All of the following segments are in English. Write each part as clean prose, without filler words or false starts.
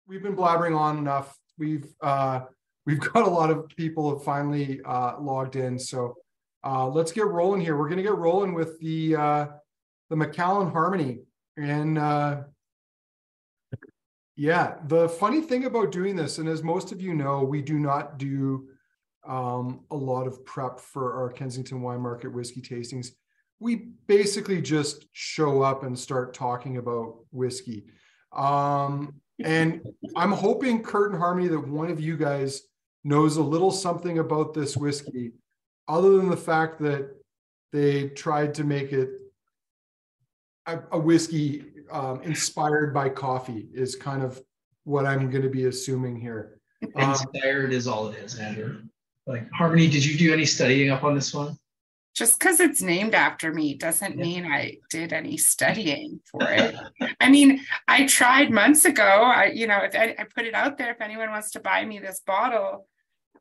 we've been blabbering on enough. We've got a lot of people have finally logged in, so let's get rolling here. We're gonna get rolling with the Macallan Harmony, and yeah, the funny thing about doing this, and as most of you know, we do not do a lot of prep for our Kensington Wine Market whiskey tastings. We basically just show up and start talking about whiskey. And I'm hoping, Kurt and Harmony, that one of you guys knows a little something about this whiskey, other than the fact that they tried to make it a whiskey inspired by coffee, is kind of what I'm going to be assuming here. Inspired is all it is, Andrew. Like, Harmony, did you do any studying up on this one? Just because it's named after me doesn't mean I did any studying for it. I mean, I tried months ago. I put it out there. If anyone wants to buy me this bottle,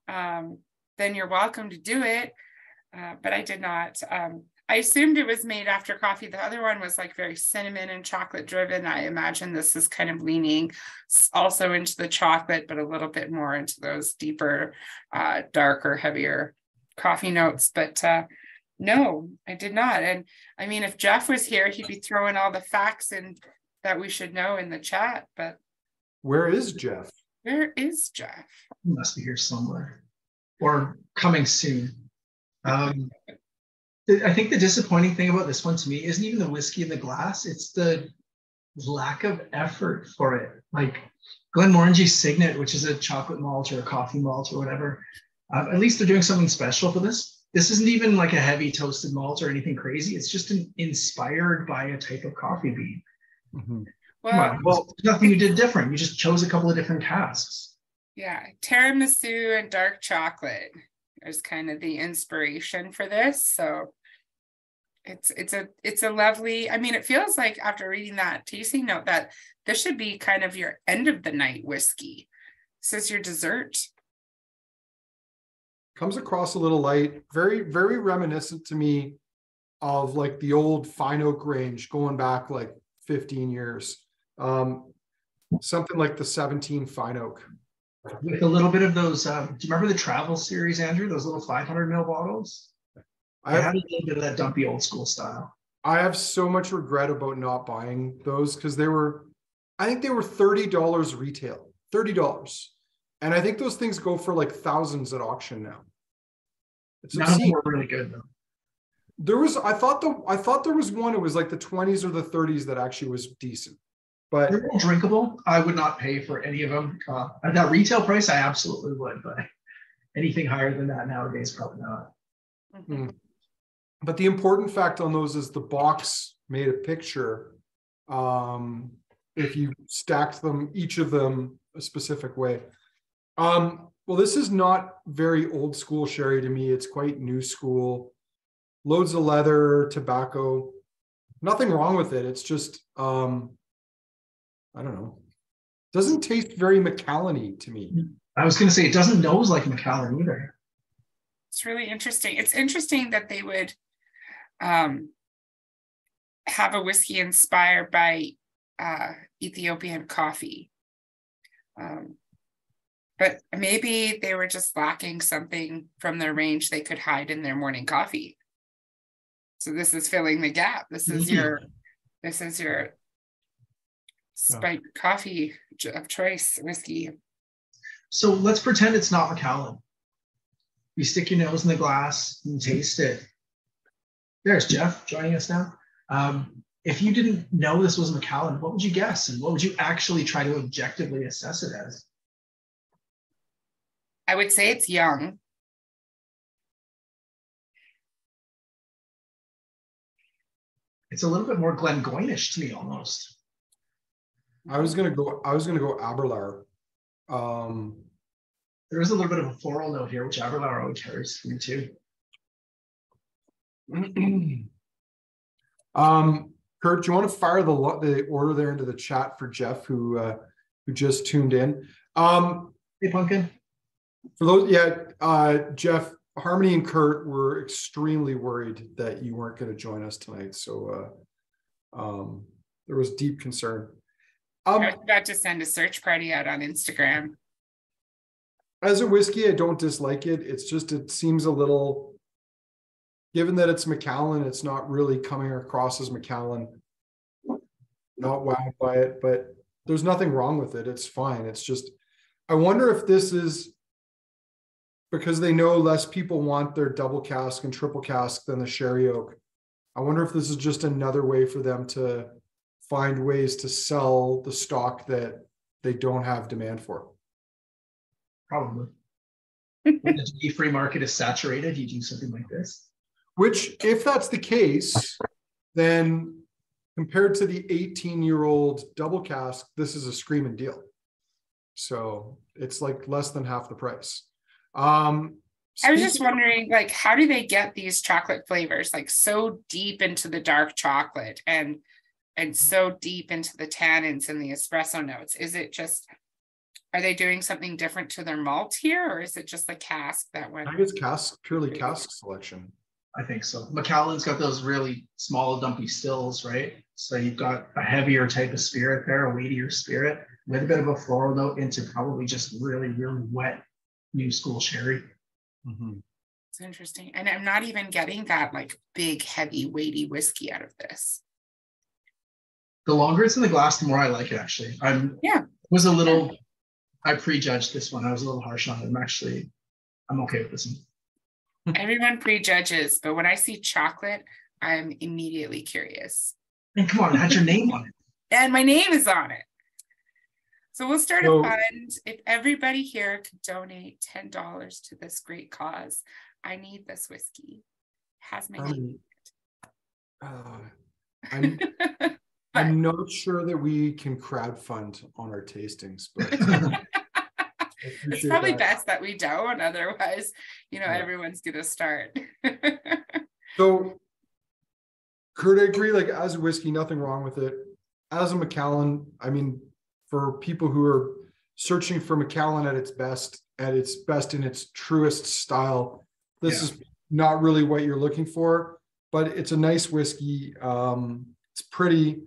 then you're welcome to do it. But I did not. I assumed it was made after coffee. The other one was like very cinnamon and chocolate driven. I imagine this is kind of leaning also into the chocolate, but a little bit more into those deeper, darker, heavier coffee notes. But no, I did not. And I mean, if Jeff was here, he'd be throwing all the facts in that we should know in the chat. But where is Jeff? Where is Jeff? He must be here somewhere, or coming soon. I think the disappointing thing about this one to me isn't even the whiskey in the glass. It's the lack of effort for it. Like Glenmorangie Signet, which is a chocolate malt or a coffee malt or whatever. At least they're doing something special for this. This isn't even like a heavy toasted malt or anything crazy. It's just inspired by a type of coffee bean. Mm-hmm. Well, nothing you did different. You just chose a couple of different casks. Yeah, tiramisu and dark chocolate is kind of the inspiration for this. So it's a lovely. I mean, it feels like after reading that tasting note that this should be kind of your end of the night whiskey. This is your dessert. Comes across a little light, very, very reminiscent to me of like the old Fine Oak range going back like 15 years. Something like the 17 Fine Oak. With a little bit of those, do you remember the travel series, Andrew? Those little 500 ml bottles? I had a little bit of that dumpy old school style. I have so much regret about not buying those because I think they were $30 retail, $30. And I think those things go for like thousands at auction now. It's None of them were really good though. I thought there was one, it was like the 20s or the 30s that actually was decent. But they're all drinkable. I would not pay for any of them. At that retail price, I absolutely would, but anything higher than that nowadays, probably not. Mm-hmm. But the important fact on those is the box made a picture. If you stacked them, each of them a specific way. Well, this is not very old school sherry to me. It's quite new school. Loads of leather, tobacco. Nothing wrong with it. It's just, I don't know. Doesn't taste very Macallan-y to me. I was going to say, it doesn't nose like Macallan either. It's really interesting. It's interesting that they would have a whiskey inspired by Ethiopian coffee. But maybe they were just lacking something from their range they could hide in their morning coffee. So this is filling the gap. This is your spiked coffee of choice whiskey. So let's pretend it's not Macallan. You stick your nose in the glass and taste it. There's Jeff joining us now. If you didn't know this was Macallan, what would you guess? And what would you actually try to objectively assess it as? I would say it's young. It's a little bit more Glengoynish to me almost. I was gonna go Aberlour. There is a little bit of a floral note here, which Aberlour always carries for me too. Kurt, do you want to fire the order there into the chat for Jeff, who just tuned in? Hey, Pumpkin. For those, Jeff, Harmony and Kurt were extremely worried that you weren't going to join us tonight, so there was deep concern. I was about to send a search party out on Instagram. As a whiskey, I don't dislike it. It's just, it seems a little, given that it's Macallan, it's not really coming across as Macallan. Not wowed by it, but there's nothing wrong with it. It's fine. It's just, I wonder if this is because they know less people want their double cask and triple cask than the sherry oak. I wonder if this is just another way for them to find ways to sell the stock that they don't have demand for. Probably. When the duty free market is saturated, you do something like this. Which, if that's the case, then compared to the 18-year-old double cask, this is a screaming deal. So it's like less than half the price. I was just wondering, like, how do they get these chocolate flavors like so deep into the dark chocolate and so deep into the tannins and the espresso notes? Is it just, are they doing something different to their malt here, or is it just the cask that went? I think it's cask, purely cask selection. I think so. Macallan's got those really small, dumpy stills, right? So you've got a heavier type of spirit there, a weightier spirit, with a bit of a floral note into probably just really, really wet new school sherry. Mm-hmm. It's interesting. And I'm not even getting that like big, heavy, weighty whiskey out of this. The longer it's in the glass, the more I like it, actually. I prejudged this one. I was a little harsh on it. I'm okay with this one. Everyone prejudges, but when I see chocolate, I'm immediately curious. And come on, it had your name on it. And my name is on it. So we'll start a fund. If everybody here could donate $10 to this great cause, I need this whiskey. It has my name in it. I'm not sure that we can crowdfund on our tastings, but it's probably best that we don't. Otherwise, everyone's going to start. So, Kurt, I agree. Like, as a whiskey, nothing wrong with it. As a Macallan, I mean, for people who are searching for Macallan at its best in its truest style, this is not really what you're looking for. But it's a nice whiskey. It's pretty.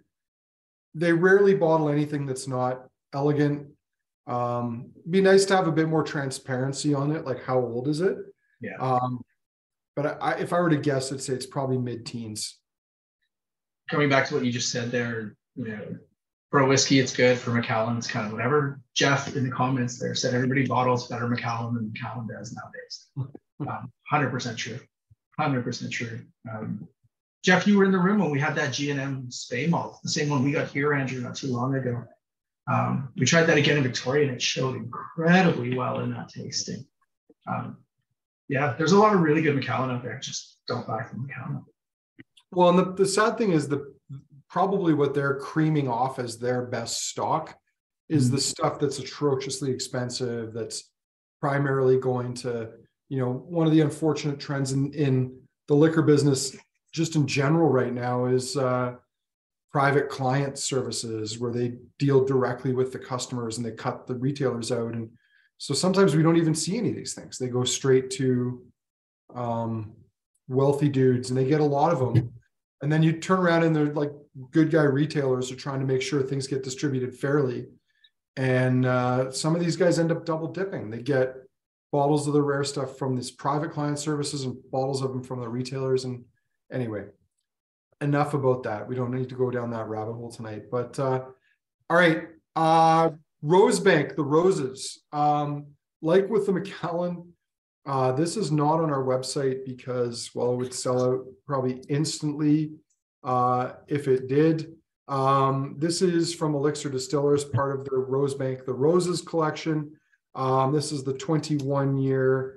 They rarely bottle anything that's not elegant. Be nice to have a bit more transparency on it, like how old is it? Yeah. But if I were to guess, I'd say it's probably mid-teens. Coming back to what you just said there, for a whiskey, it's good. For Macallan, it's kind of whatever. Jeff in the comments there said everybody bottles better Macallan than Macallan does nowadays. 100% true. 100% true. Jeff, you were in the room when we had that G&M Spey malt, the same one we got here, Andrew, not too long ago. We tried that again in Victoria, and it showed incredibly well in that tasting. There's a lot of really good Macallan out there. Just don't buy from Macallan. Well, and the sad thing is probably what they're creaming off as their best stock is the stuff that's atrociously expensive, that's primarily going to, one of the unfortunate trends in the liquor business just in general right now is private client services where they deal directly with the customers and they cut the retailers out. And so sometimes we don't even see any of these things. They go straight to wealthy dudes and they get a lot of them. And then you turn around and they're like good guy retailers are trying to make sure things get distributed fairly. And some of these guys end up double dipping. They get bottles of the rare stuff from these private client services and bottles of them from the retailers. And anyway, enough about that. We don't need to go down that rabbit hole tonight. But all right, Rosebank The Roses. Like with the Macallan, this is not on our website because, well, it would sell out probably instantly if it did. This is from Elixir Distillers, part of their Rosebank The Roses collection. This is the 21-year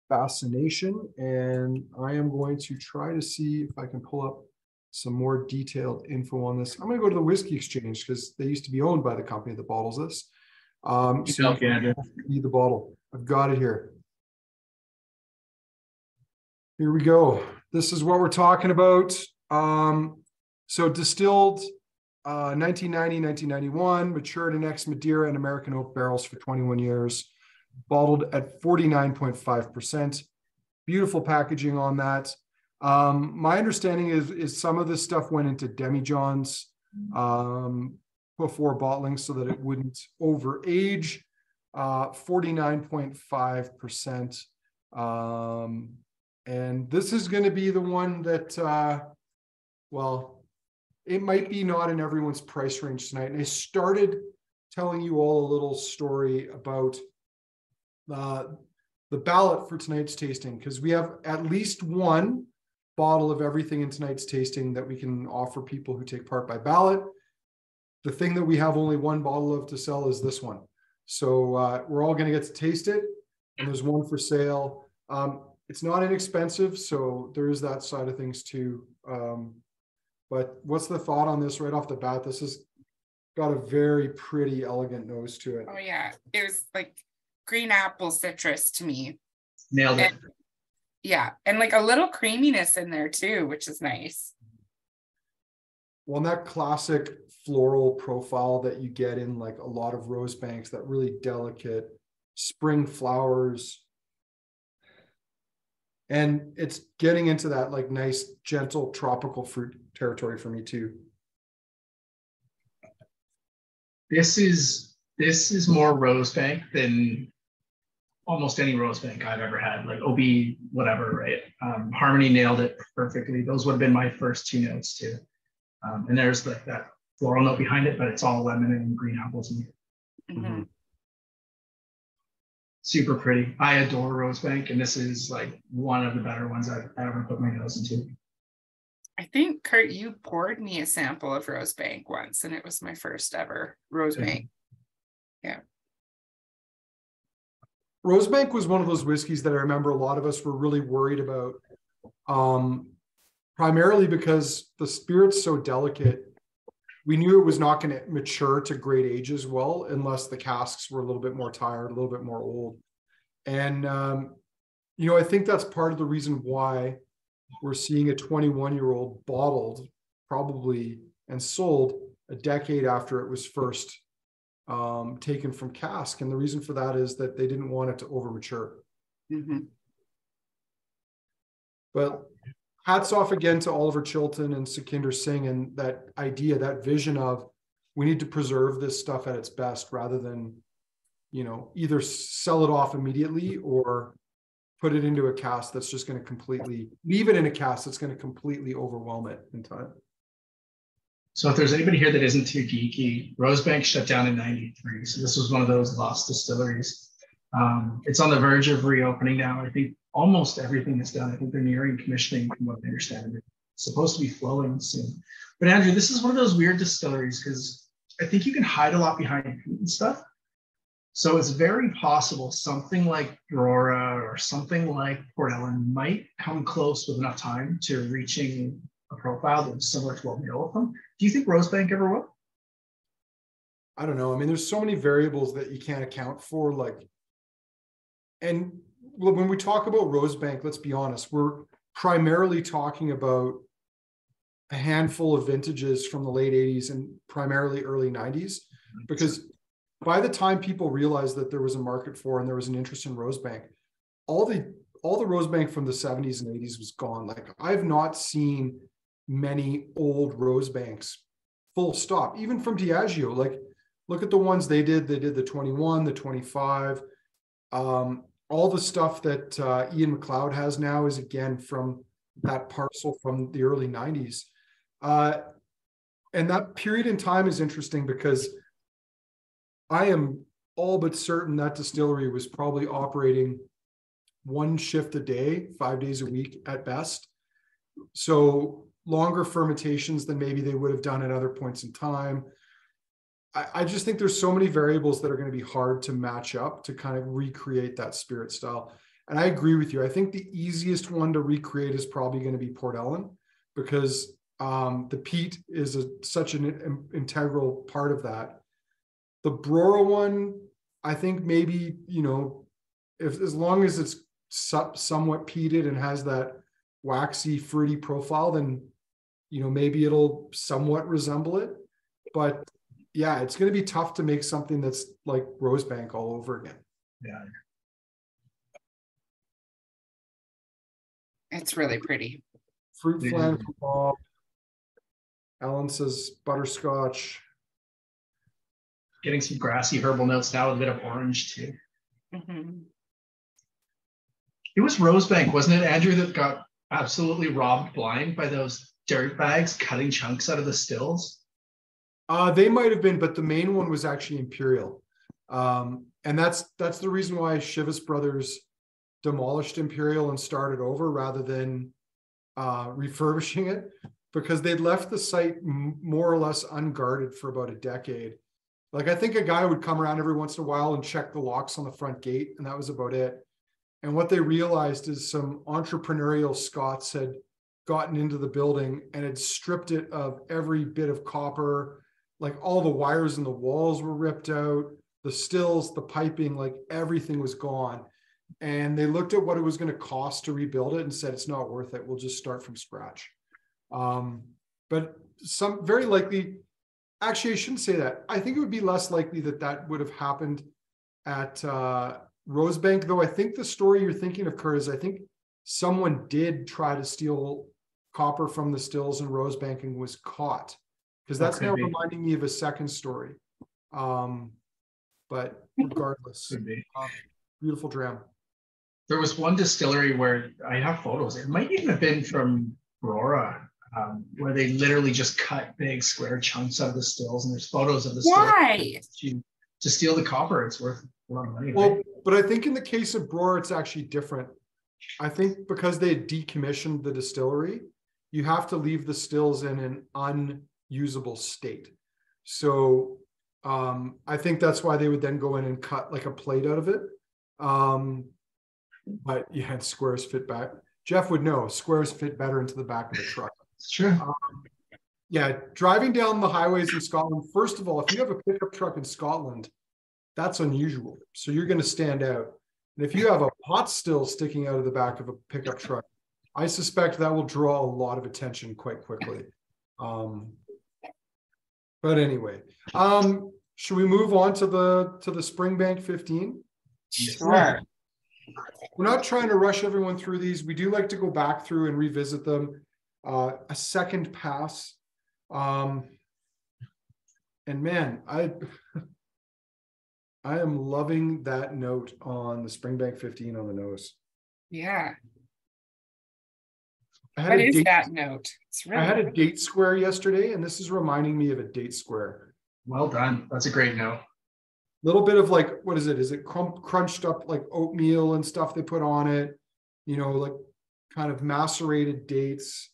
Fascination, and I am going to try to see if I can pull up some more detailed info on this. I'm going to go to the Whiskey Exchange because they used to be owned by the company that bottles this. So you can see the bottle. I've got it here. Here we go. This is what we're talking about. So distilled 1990, 1991, matured in ex-Madeira and American oak barrels for 21 years, bottled at 49.5%. Beautiful packaging on that. My understanding is some of this stuff went into demijohns. before bottling so that it wouldn't overage. 49.5%. And this is going to be the one that, well, it might be not in everyone's price range tonight. And I started telling you all a little story about the ballot for tonight's tasting, because we have at least one bottle of everything in tonight's tasting that we can offer people who take part by ballot. The thing that we have only one bottle of to sell is this one. So we're all going to get to taste it, and there's one for sale. It's not inexpensive, so there is that side of things too. But what's the thought on this right off the bat? This has got a very pretty, elegant nose to it. Oh yeah, it was like green apple citrus to me. Nailed it. Yeah, and like a little creaminess in there too, which is nice. Well, and that classic floral profile that you get in like a lot of Rosebanks, that really delicate spring flowers. And it's getting into that like nice, gentle tropical fruit territory for me too. This is more Rosebank than almost any Rosebank I've ever had, like OB, whatever, right? Harmony nailed it perfectly. Those would have been my first two notes too. And there's like that floral note behind it, but it's all lemon and green apples. Mm-hmm. Super pretty. I adore Rosebank, and this is like one of the better ones I've ever put my nose into. I think, Kurt, you poured me a sample of Rosebank once, and it was my first ever Rosebank. Yeah. Rosebank was one of those whiskeys that I remember a lot of us were really worried about, primarily because the spirit's so delicate. We knew it was not going to mature to great ages well unless the casks were a little bit more tired, a little bit more old. And, I think that's part of the reason why we're seeing a 21-year-old bottled probably and sold a decade after it was first taken from cask. And the reason for that is that they didn't want it to over mature. Mm-hmm. But hats off again to Oliver Chilton and Sukhinder Singh and that idea, that vision of we need to preserve this stuff at its best rather than, either sell it off immediately or put it into a cask that's just going to completely leave it in a cask that's going to completely overwhelm it in time. So if there's anybody here that isn't too geeky, Rosebank shut down in '93. So this was one of those lost distilleries. It's on the verge of reopening now. I think almost everything is done. I think they're nearing commissioning from what I understand. It's supposed to be flowing soon. But Andrew, this is one of those weird distilleries because I think you can hide a lot behind peat and stuff. So it's very possible something like Brora or something like Port Ellen might come close with enough time to reaching a profile that's similar to what we know of them. Do you think Rosebank ever will? I don't know. I mean, there's so many variables that you can't account for. And when we talk about Rosebank, let's be honest, we're primarily talking about a handful of vintages from the late 80s and primarily early 90s, because by the time people realized that there was a market for and there was an interest in Rosebank, all the Rosebank from the 70s and 80s was gone. Like, I've not seen many old Rosebanks, full stop, even from Diageo. Like, look at the ones they did the 21, the 25, all the stuff that Ian McLeod has now is again from that parcel from the early 90s. And that period in time is interesting because I am all but certain that distillery was probably operating one shift a day, 5 days a week at best. So longer fermentations than maybe they would have done at other points in time. I just think there's so many variables that are going to be hard to match up to kind of recreate that spirit style. And I agree with you. I think the easiest one to recreate is probably going to be Port Ellen because the peat is such an integral part of that. The Brora one, I think maybe, if as long as it's somewhat peated and has that waxy, fruity profile, then, maybe it'll somewhat resemble it. But yeah, it's going to be tough to make something that's like Rosebank all over again. Yeah. It's really pretty. Fruit flan from Bob. Ellen says butterscotch. Getting some grassy herbal notes now with a bit of orange too. Mm-hmm. It was Rosebank, wasn't it, Andrew, that got absolutely robbed blind by those dirt bags cutting chunks out of the stills? They might have been, but the main one was actually Imperial. And that's the reason why Chivas Brothers demolished Imperial and started over rather than refurbishing it, because they'd left the site more or less unguarded for about a decade. Like, I think a guy would come around every once in a while and check the locks on the front gate, and that was about it. And what they realized is some entrepreneurial Scots had gotten into the building and had stripped it of every bit of copper. Like, all the wires in the walls were ripped out, the stills, the piping, like everything was gone. And they looked at what it was going to cost to rebuild it and said, it's not worth it. We'll just start from scratch. But some very likely, actually, I shouldn't say that. I think it would be less likely that that would have happened at Rosebank, though. I think the story you're thinking of, Kurt, is I think someone did try to steal copper from the stills in Rosebank and was caught, because that's now reminding me of a second story. But regardless, beautiful dram. There was one distillery where I have photos. It might even have been from Aurora, where they literally just cut big square chunks out of the stills, and there's photos of the Why? To steal the copper. It's worth a lot of money. Well, right? but I think in the case of Brora, it's actually different. I think because they had decommissioned the distillery, you have to leave the stills in an unusable state. So I think that's why they would then go in and cut like a plate out of it. But yeah, squares fit back. Jeff would know, squares fit better into the back of the truck. It's true. Yeah, driving down the highways in Scotland, first of all, if you have a pickup truck in Scotland, that's unusual. So you're going to stand out. And if you have a pot still sticking out of the back of a pickup truck, I suspect that will draw a lot of attention quite quickly. But anyway, should we move on to the Springbank 15? Sure. We're not trying to rush everyone through these. We do like to go back through and revisit them a second pass. And man, I am loving that note on the Springbank 15 on the nose. Yeah. What is that note? It's really I had a date square yesterday, and this is reminding me of a date square. Well done. That's a great note. Little bit of like, what is it? Is it crunched up like oatmeal and stuff they put on it? You know, like kind of macerated dates.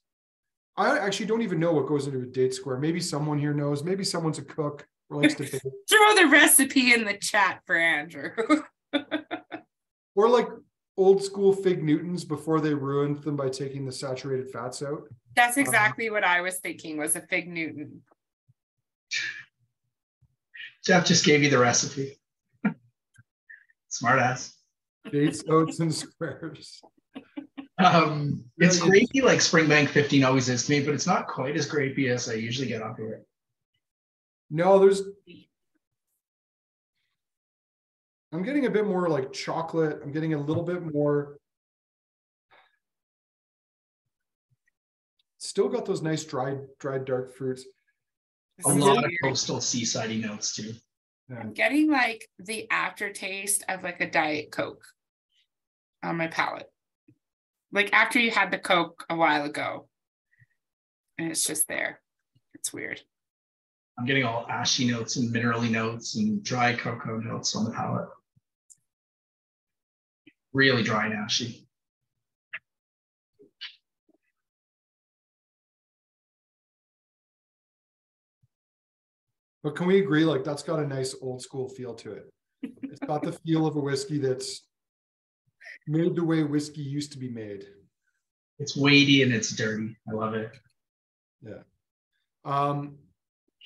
I actually don't even know what goes into a date square. Maybe someone here knows. Maybe someone's a cook or likes to bake. Throw the recipe in the chat for Andrew. Or like old school fig Newtons before they ruined them by taking the saturated fats out. That's exactly what I was thinking, was a fig Newton. Jeff just gave you the recipe. Smart ass. Dates, oats, and squares. It's grapey like Springbank 15 always is to me, but it's not quite as grapey as I usually get off of it. No, I'm getting a bit more like chocolate. I'm getting a little bit more. Still got those nice dried dark fruits. A lot of coastal seasidey notes too. Yeah. I'm getting like the aftertaste of like a Diet Coke on my palate. Like after you had the Coke a while ago and it's just there. It's weird. I'm getting all ashy notes and minerally notes and dry cocoa notes on the palate. Really dry and ashy. But can we agree, like that's got a nice old school feel to it? It's got the feel of a whiskey that's made the way whiskey used to be made. It's weighty and it's dirty. I love it. Yeah.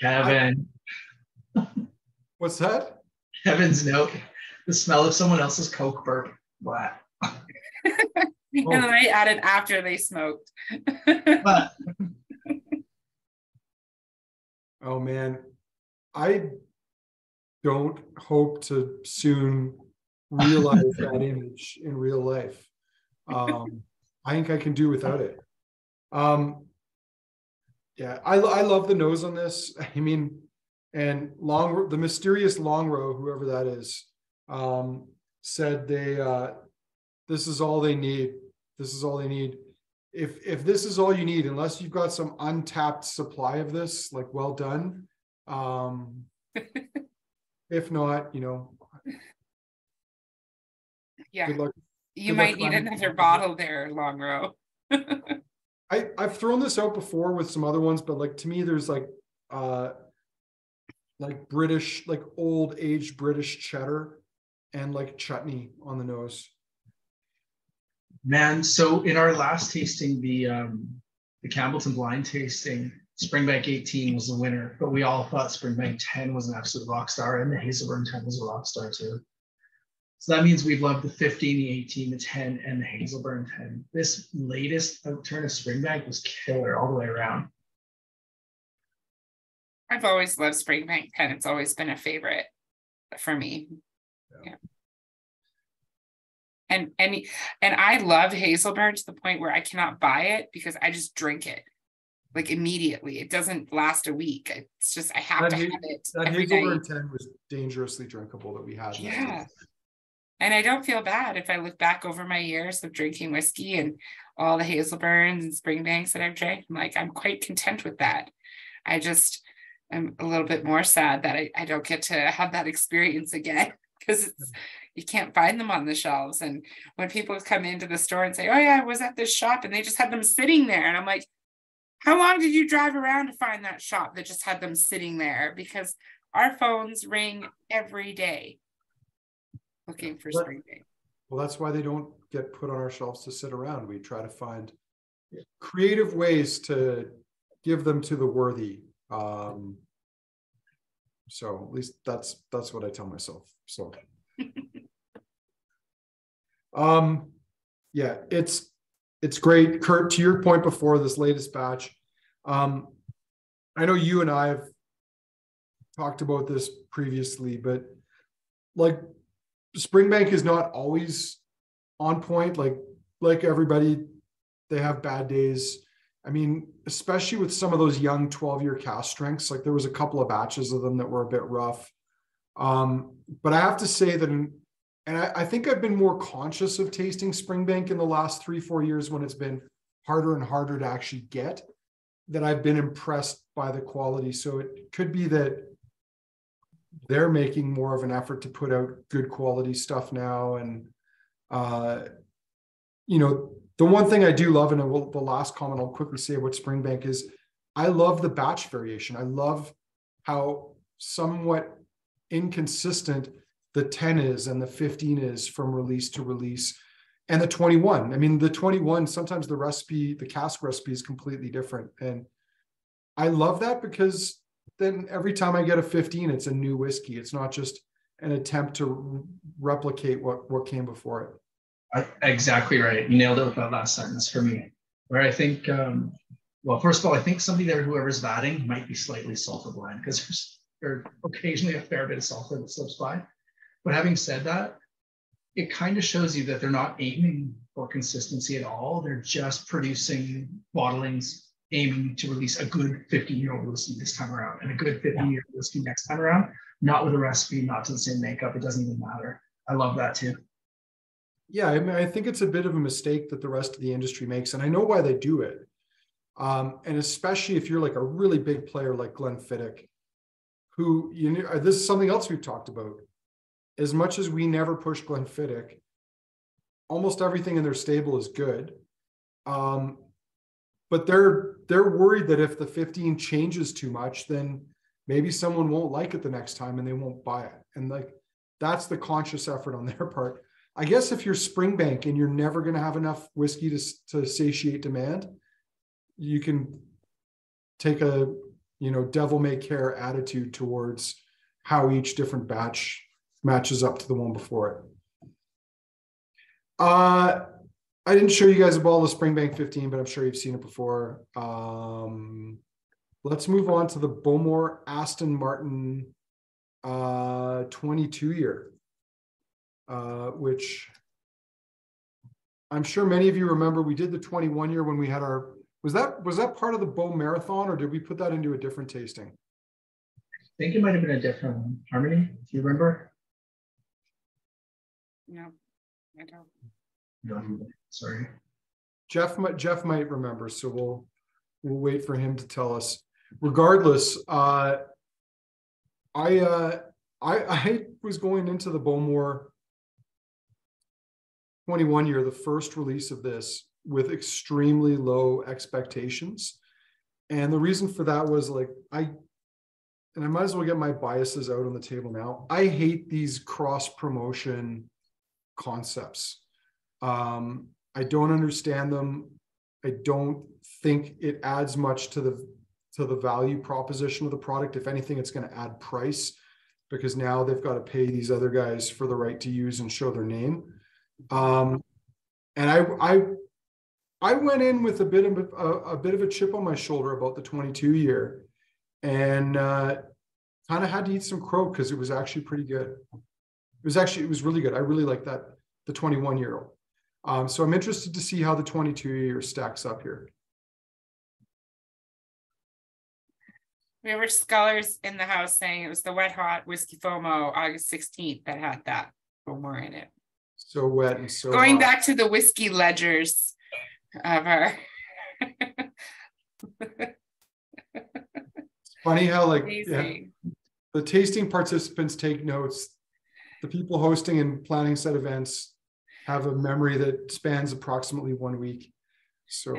Kevin. What's that? Kevin's note. The smell of someone else's Coke burp. What? And then I added after they smoked. But oh man, I don't hope to soon realize that image in real life. I think I can do without it. Yeah, I love the nose on this. I mean, And the mysterious Longrow, whoever that is, said this is all they need. This is all they need. If this is all you need, unless you've got some untapped supply of this, like, well done. If not, yeah, good luck. You might need another bottle there, Longrow. I've thrown this out before with some other ones, but like, to me, there's like British, like old aged British cheddar and like chutney on the nose. Man, so in our last tasting, the Campbellton blind tasting, Springbank 18 was the winner, but we all thought Springbank 10 was an absolute rock star, and the Hazelburn 10 was a rock star too. So that means we've loved the 15, the 18, the 10, and the Hazelburn 10. This latest outturn of Springbank was killer all the way around. I've always loved Springbank 10. It's always been a favorite for me. Yeah. And I love Hazelburn to the point where I cannot buy it because I just drink it like immediately. It doesn't last a week. It's just I have to have it. That Hazelburn 10 was dangerously drinkable that we had. Yeah. And I don't feel bad if I look back over my years of drinking whiskey and all the Hazelburns and Springbanks that I've drank. I'm quite content with that. I'm a little bit more sad that I don't get to have that experience again because you can't find them on the shelves. And when people come into the store and say, oh yeah, I was at this shop, and they just had them sitting there. And I'm like, how long did you drive around to find that shop that just had them sitting there? Because our phones ring every day looking for Springbank. Well, that's why they don't get put on our shelves to sit around. We try to find creative ways to give them to the worthy. So at least that's what I tell myself. So yeah, it's great. Kurt, to your point before, this latest batch, I know you and I have talked about this previously, but like Springbank is not always on point. Like everybody, they have bad days. I mean, especially with some of those young 12-year cask strengths, like there was a couple of batches of them that were a bit rough. But I have to say that, I think I've been more conscious of tasting Springbank in the last 3-4 years when it's been harder and harder to actually get, that I've been impressed by the quality. So it could be that they're making more of an effort to put out good quality stuff now. And, the one thing I do love, and the last comment I'll quickly say about Springbank is I love the batch variation. I love how somewhat inconsistent the 10 is and the 15 is from release to release, and the 21. I mean, the 21, sometimes the cask recipe is completely different. And I love that because then every time I get a 15, it's a new whiskey. It's not just an attempt to replicate what came before it. Exactly right. You nailed it with that last sentence for me, where I think, well, first of all, I think somebody there, whoever's vatting, might be slightly sulfur blind because there's occasionally a fair bit of sulfur that slips by. But having said that, it kind of shows you that they're not aiming for consistency at all. They're just producing bottlings, aiming to release a good 50-year-old whiskey this time around and a good 50-year whiskey next time around, not with a recipe, not to the same makeup. It doesn't even matter. I love that too. Yeah, I mean, I think it's a bit of a mistake that the rest of the industry makes, and I know why they do it. And especially if you're like a really big player like Glenfiddich, who, this is something else we've talked about. As much as we never push Glenfiddich, almost everything in their stable is good. But they're worried that if the 15 changes too much, then maybe someone won't like it the next time and they won't buy it. And like, that's the conscious effort on their part. I guess if you're Springbank and you're never going to have enough whiskey to satiate demand, you can take a, devil may care attitude towards how each different batch matches up to the one before it. I didn't show you guys a bottle of Springbank 15, but I'm sure you've seen it before. Let's move on to the Bowmore Aston Martin 22-year. Which I'm sure many of you remember. We did the 21-year when we had was that part of the Bow Marathon, or did we put that into a different tasting? I think it might have been a different one. Harmony, do you remember? No, I don't. No, sorry. Jeff might remember, so we'll wait for him to tell us. Regardless, I was going into the Bowmore 21 year, the first release of this, with extremely low expectations. And the reason for that was like, I might as well get my biases out on the table now. I hate these cross promotion concepts. I don't understand them. I don't think it adds much to the value proposition of the product. If anything, it's going to add price, because now they've got to pay these other guys for the right to use and show their name. And I went in with a bit of a chip on my shoulder about the 22 year, and kind of had to eat some crow because it was actually pretty good. It was really good. I really like that, the 21 year old. So I'm interested to see how the 22 year stacks up here. We were scholars in the house saying it was the wet hot Whisky FOMO August 16th that had that Bowmore in it. So wet and so going hot. back to the whiskey ledgers of our It's funny how like amazing. The tasting participants take notes. The people hosting and planning said events have a memory that spans approximately 1 week. So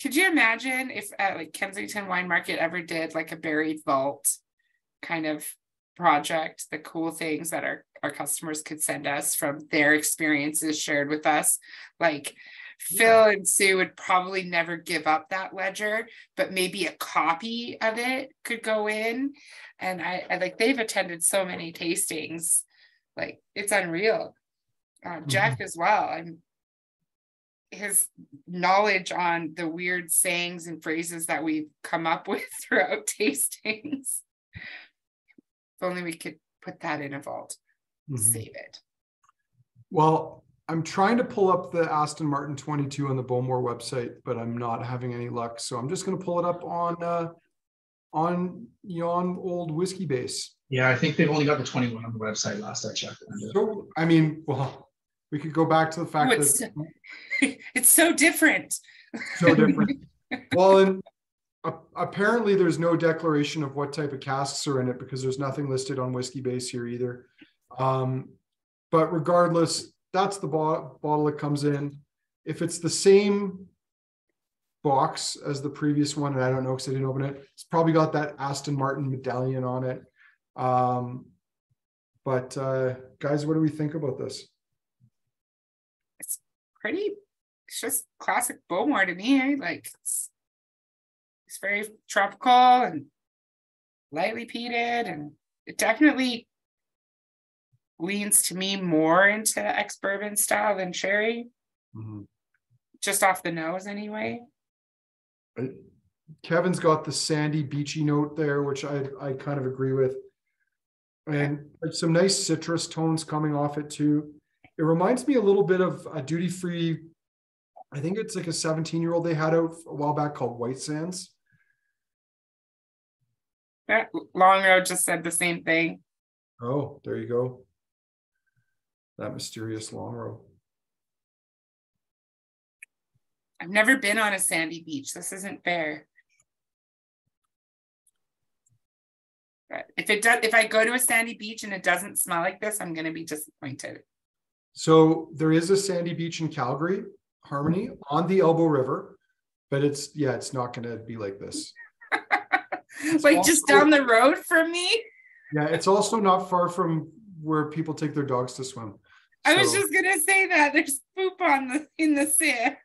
could you imagine if like Kensington Wine Market ever did like a buried vault kind of project, the cool things that our customers could send us from their experiences shared with us? Like Phil and Sue would probably never give up that ledger, but maybe a copy of it could go in. And I like, they've attended so many tastings, like it's unreal. Jeff as well. His knowledge on the weird sayings and phrases that we've come up with throughout tastings. If only we could put that in a vault, save it. Well, I'm trying to pull up the Aston Martin 22 on the Bowmore website, but I'm not having any luck. So I'm just going to pull it up on old Whiskey Base. Yeah, I think they've only got the 21 on the website last I checked. So, I mean, well, we could go back to the fact that it's so different. So different. Well, and apparently there's no declaration of what type of casks are in it, because there's nothing listed on Whiskey Base here either. But regardless, that's the bottle it comes in. If it's the same box as the previous one, and I don't know because I didn't open it, it's probably got that Aston Martin medallion on it. But guys, what do we think about this? It's pretty, it's just classic Bowmore to me. Like it's very tropical and lightly peated, and it definitely leans to me more into ex-bourbon style than sherry. Just off the nose anyway. Kevin's got the sandy beachy note there, which I kind of agree with, and some nice citrus tones coming off it too. It reminds me a little bit of a duty-free, I think it's like a 17-year-old they had out a while back called White Sands. Yeah, Longrow just said the same thing. Oh, there you go. That mysterious Longrow. I've never been on a sandy beach. This isn't fair. But if I go to a sandy beach and it doesn't smell like this, I'm going to be disappointed. So there is a sandy beach in Calgary, Harmony, on the Elbow River, but it's not going to be like this. Like also, just down the road from me? Yeah, it's also not far from where people take their dogs to swim. I was just going to say that. There's poop in the sand.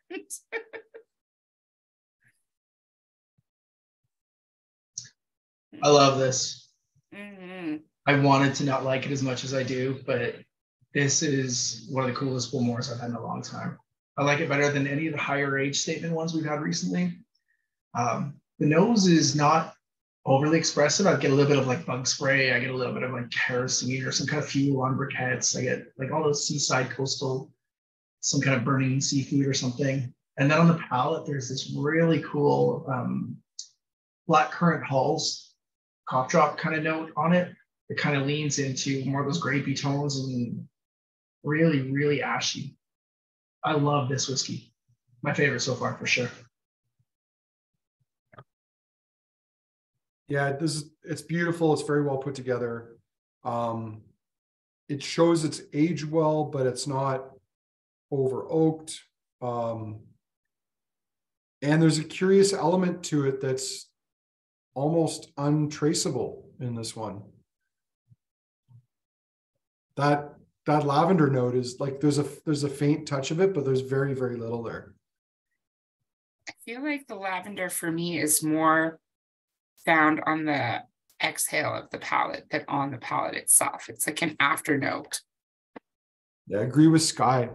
I love this. Mm-hmm. I wanted to not like it as much as I do, but this is one of the coolest Bowmores I've had in a long time. I like it better than any of the higher age statement ones we've had recently. The nose is not overly expressive. I get a little bit of like bug spray. I get a little bit of like kerosene or some kind of fuel on briquettes. I get like all those seaside coastal, some kind of burning seafood or something. And then on the palate, there's this really cool black currant hulls cough drop kind of note on it. It kind of leans into more of those grapey tones and really, really ashy. I love this whiskey. My favorite so far for sure. Yeah, it's beautiful. It's very well put together. It shows its age well, but it's not over oaked. And there's a curious element to it that's almost untraceable in this one. That lavender note is like there's a faint touch of it, but there's very, very little there. I feel like the lavender for me is more found on the exhale of the palate than on the palate itself. It's like an after note. Yeah, I agree with Sky.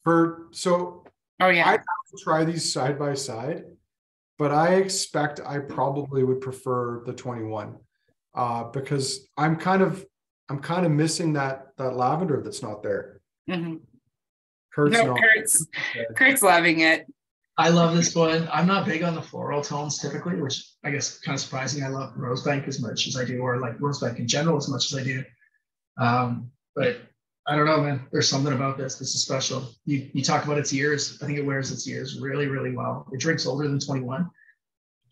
Oh yeah, I'd have to try these side by side, but I expect I probably would prefer the 21 because I'm kind of missing that lavender that's not there. mm-hmm. Kurt's Kurt's loving it. I love this one. I'm not big on the floral tones typically, which I guess kind of surprising. I love Rosebank as much as I do, or like Rosebank in general as much as I do. But I don't know, man. There's something about this. This is special. You talk about its years. I think it wears its years really, really well. It drinks older than 21.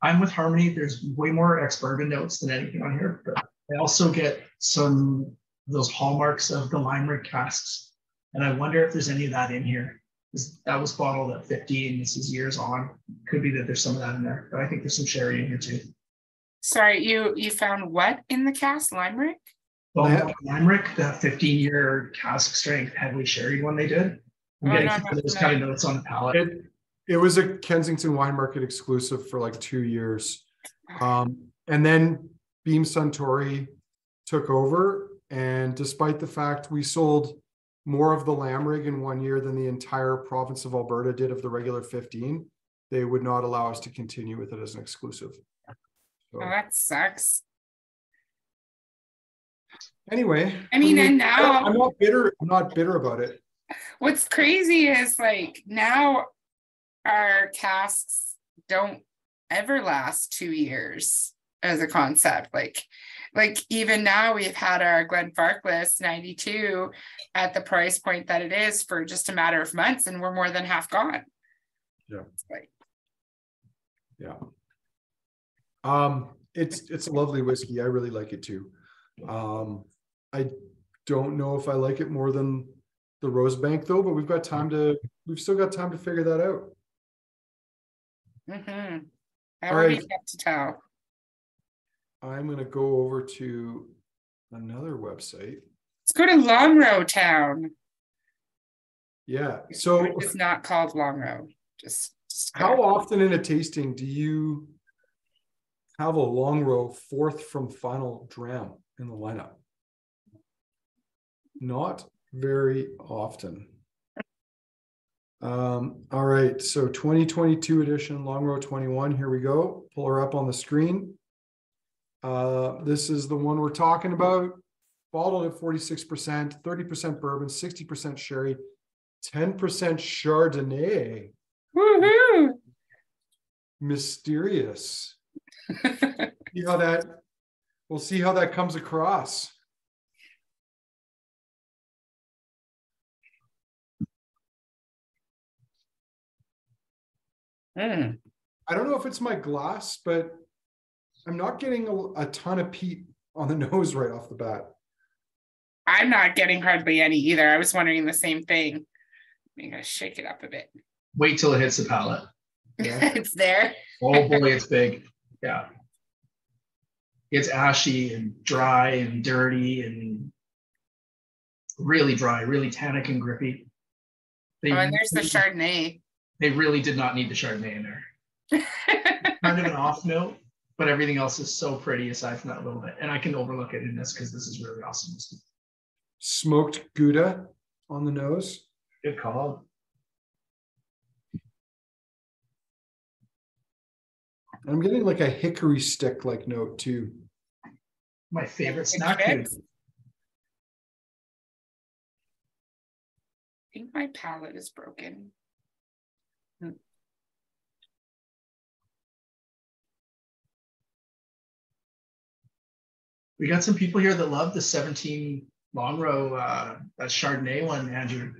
I'm with Harmony. There's way more ex-bourbon notes than anything on here, but I also get some of those hallmarks of the Limerick casks. And I wonder if there's any of that in here. That was bottled at 50 and this is years on. Could be that there's some of that in there, but I think there's some sherry in here too. Sorry, you found what in the cask? Limerick? Well, Limerick, the 15-year cask strength heavily sherried one they did. I'm getting some of those kind of notes on the palate. It was a Kensington Wine Market exclusive for like 2 years. And then Beam Suntory took over. And despite the fact we sold more of the Lamrig in 1 year than the entire province of Alberta did of the regular 15, they would not allow us to continue with it as an exclusive. So, oh, that sucks. Anyway, I mean, and now I'm not bitter. I'm not bitter about it. What's crazy is like now our casks don't ever last 2 years as a concept. Like even now we've had our Glenfarclas 92 at the price point that it is for just a matter of months, and we're more than half gone. Yeah. Yeah. It's a lovely whiskey. I really like it too. I don't know if I like it more than the Rosebank though, but we've still got time to figure that out. Mm-hmm. All right. To tell. I'm going to go over to another website. Let's go to Longrow Town. Yeah. So it's not called Longrow. Just how often in a tasting do you have a Longrow fourth from final dram in the lineup? Not very often. All right. So 2022 edition Longrow 21. Here we go. Pull her up on the screen. This is the one we're talking about. Bottled at 46%, 30% bourbon, 60% sherry, 10% Chardonnay. Woohoo! Mysterious. We'll see how that comes across. I don't know if it's my glass, but I'm not getting a ton of peat on the nose right off the bat. I'm not getting hardly any either. I was wondering the same thing. I'm gonna shake it up a bit. Wait till it hits the palate. Yeah. It's there. Oh boy, it's big. Yeah. It's ashy and dry and dirty and really dry, really tannic and grippy. And there's the Chardonnay. They really did not need the Chardonnay in there. Kind of an off note, but everything else is so pretty aside from that little bit. And I can overlook it in this because this is really awesome. Smoked Gouda on the nose. Good call. I'm getting like a hickory stick like note too. My favorite snack food. I think my palate is broken. We got some people here that love the 17 Longrow, that Chardonnay one, Andrew.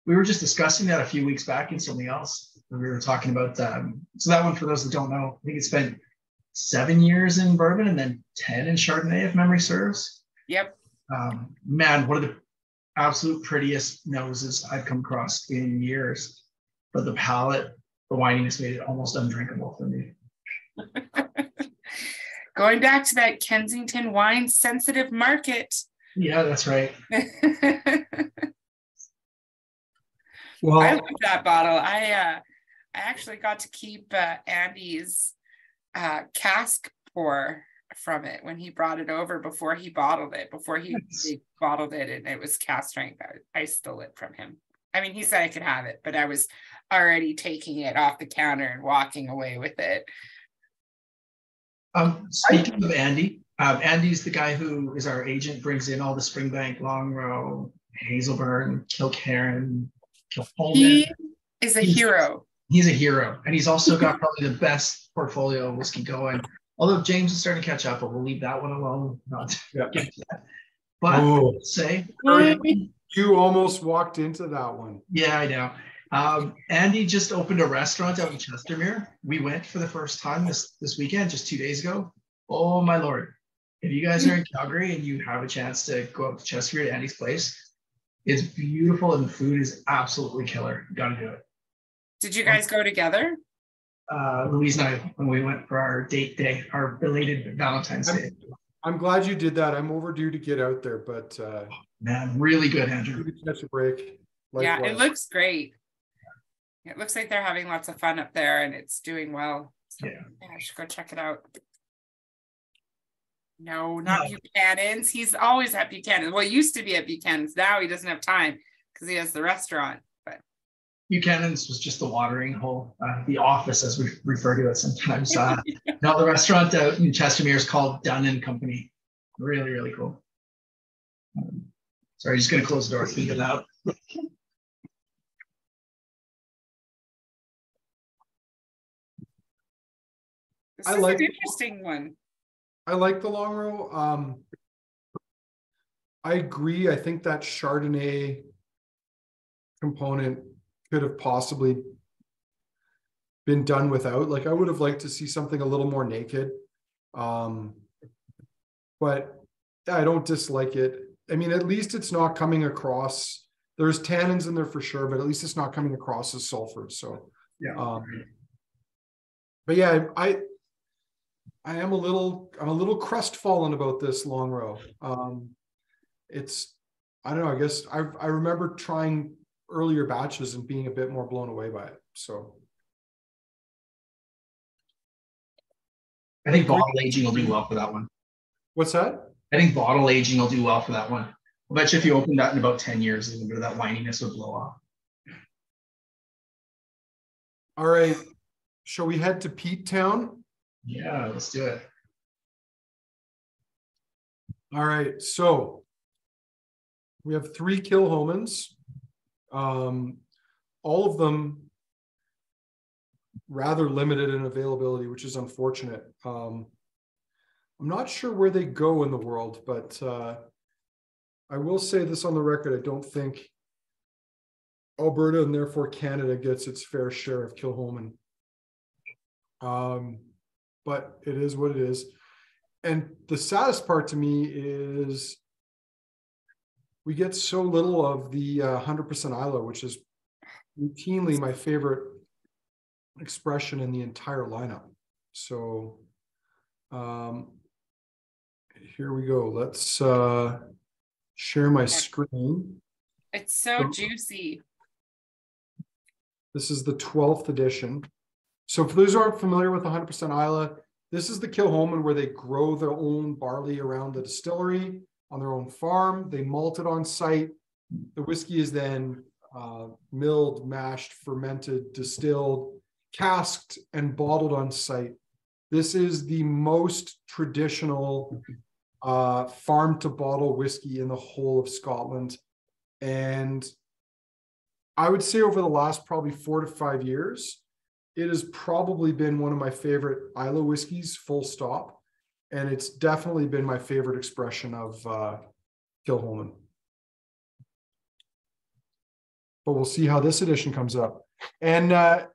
We were just discussing that a few weeks back in something else. We were talking about so that one, for those that don't know, I think it spent 7 years in bourbon and then 10 in Chardonnay, if memory serves. Yep. Man, one of the absolute prettiest noses I've come across in years. But the palate, the wininess made it almost undrinkable for me. Going back to that Kensington wine sensitive market. Yeah, that's right. Well, I love that bottle. I actually got to keep Andy's cask pour from it when he brought it over before he bottled it. He bottled it, and it was cask strength. I stole it from him. I mean, he said I could have it, but I was already taking it off the counter and walking away with it. Speaking of Andy, Andy's the guy who is our agent, brings in all the Springbank, Longrow, Hazelburn, Kilchoman, Kilchoman. He is a hero. He's a hero, and he's also got probably the best portfolio of whiskey going. Although James is starting to catch up, but we'll leave that one alone. Not get to that. But say you almost walked into that one. Yeah, I know. Andy just opened a restaurant out in Chestermere. We went for the first time this weekend, just 2 days ago. Oh my Lord. If you guys are in Calgary and you have a chance to go up to Chestermere to Andy's place, it's beautiful and the food is absolutely killer. You gotta do it. Did you guys go together? Louise and I, when we went for our date day, our belated Valentine's Day. I'm glad you did that. I'm overdue to get out there, but man, really good, Andrew. Catch a break. Yeah, it looks great. It looks like they're having lots of fun up there and it's doing well. So, yeah, I should go check it out. No, not Buchanan's. He's always at Buchanan's. Well, he used to be at Buchanan's. Now he doesn't have time because he has the restaurant. But Buchanan's was just the watering hole, the office, as we refer to it sometimes. Now the restaurant out in Chestermere is called Dunn and Company. Really, really cool. Sorry, just gonna close the door. Think it out. This is an interesting one. I like the Longrow. I agree. I think that Chardonnay component could have possibly been done without. Like, I would have liked to see something a little more naked. But I don't dislike it. I mean, at least it's not coming across. There's tannins in there for sure, but at least it's not coming across as sulfur. So, yeah. But yeah, I'm a little crestfallen about this Longrow. I don't know, I guess I remember trying earlier batches and being a bit more blown away by it. So I think bottle aging will do well for that one. What's that? I think bottle aging will do well for that one. I'll bet you if you opened that in about 10 years, a little bit of that wininess would blow off. All right. Shall we head to Pete Town? Yeah, let's do it. All right. So we have 3 Kilchomans. All of them rather limited in availability, which is unfortunate. I'm not sure where they go in the world, but I will say this on the record. I don't think Alberta and therefore Canada gets its fair share of Kilchoman. But it is what it is. And the saddest part to me is we get so little of the 100% Islay, which is routinely my favorite expression in the entire lineup. So here we go. Let's share my screen. It's so juicy. This is the 12th edition. So for those who aren't familiar with 100% Islay, this is the Kilchoman where they grow their own barley around the distillery on their own farm. They malt it on site. The whiskey is then milled, mashed, fermented, distilled, casked, and bottled on site. This is the most traditional farm to bottle whiskey in the whole of Scotland. And I would say over the last probably 4 to 5 years, it has probably been one of my favorite Islay whiskeys, full stop. And it's definitely been my favorite expression of Kilchoman. But we'll see how this edition comes up. And I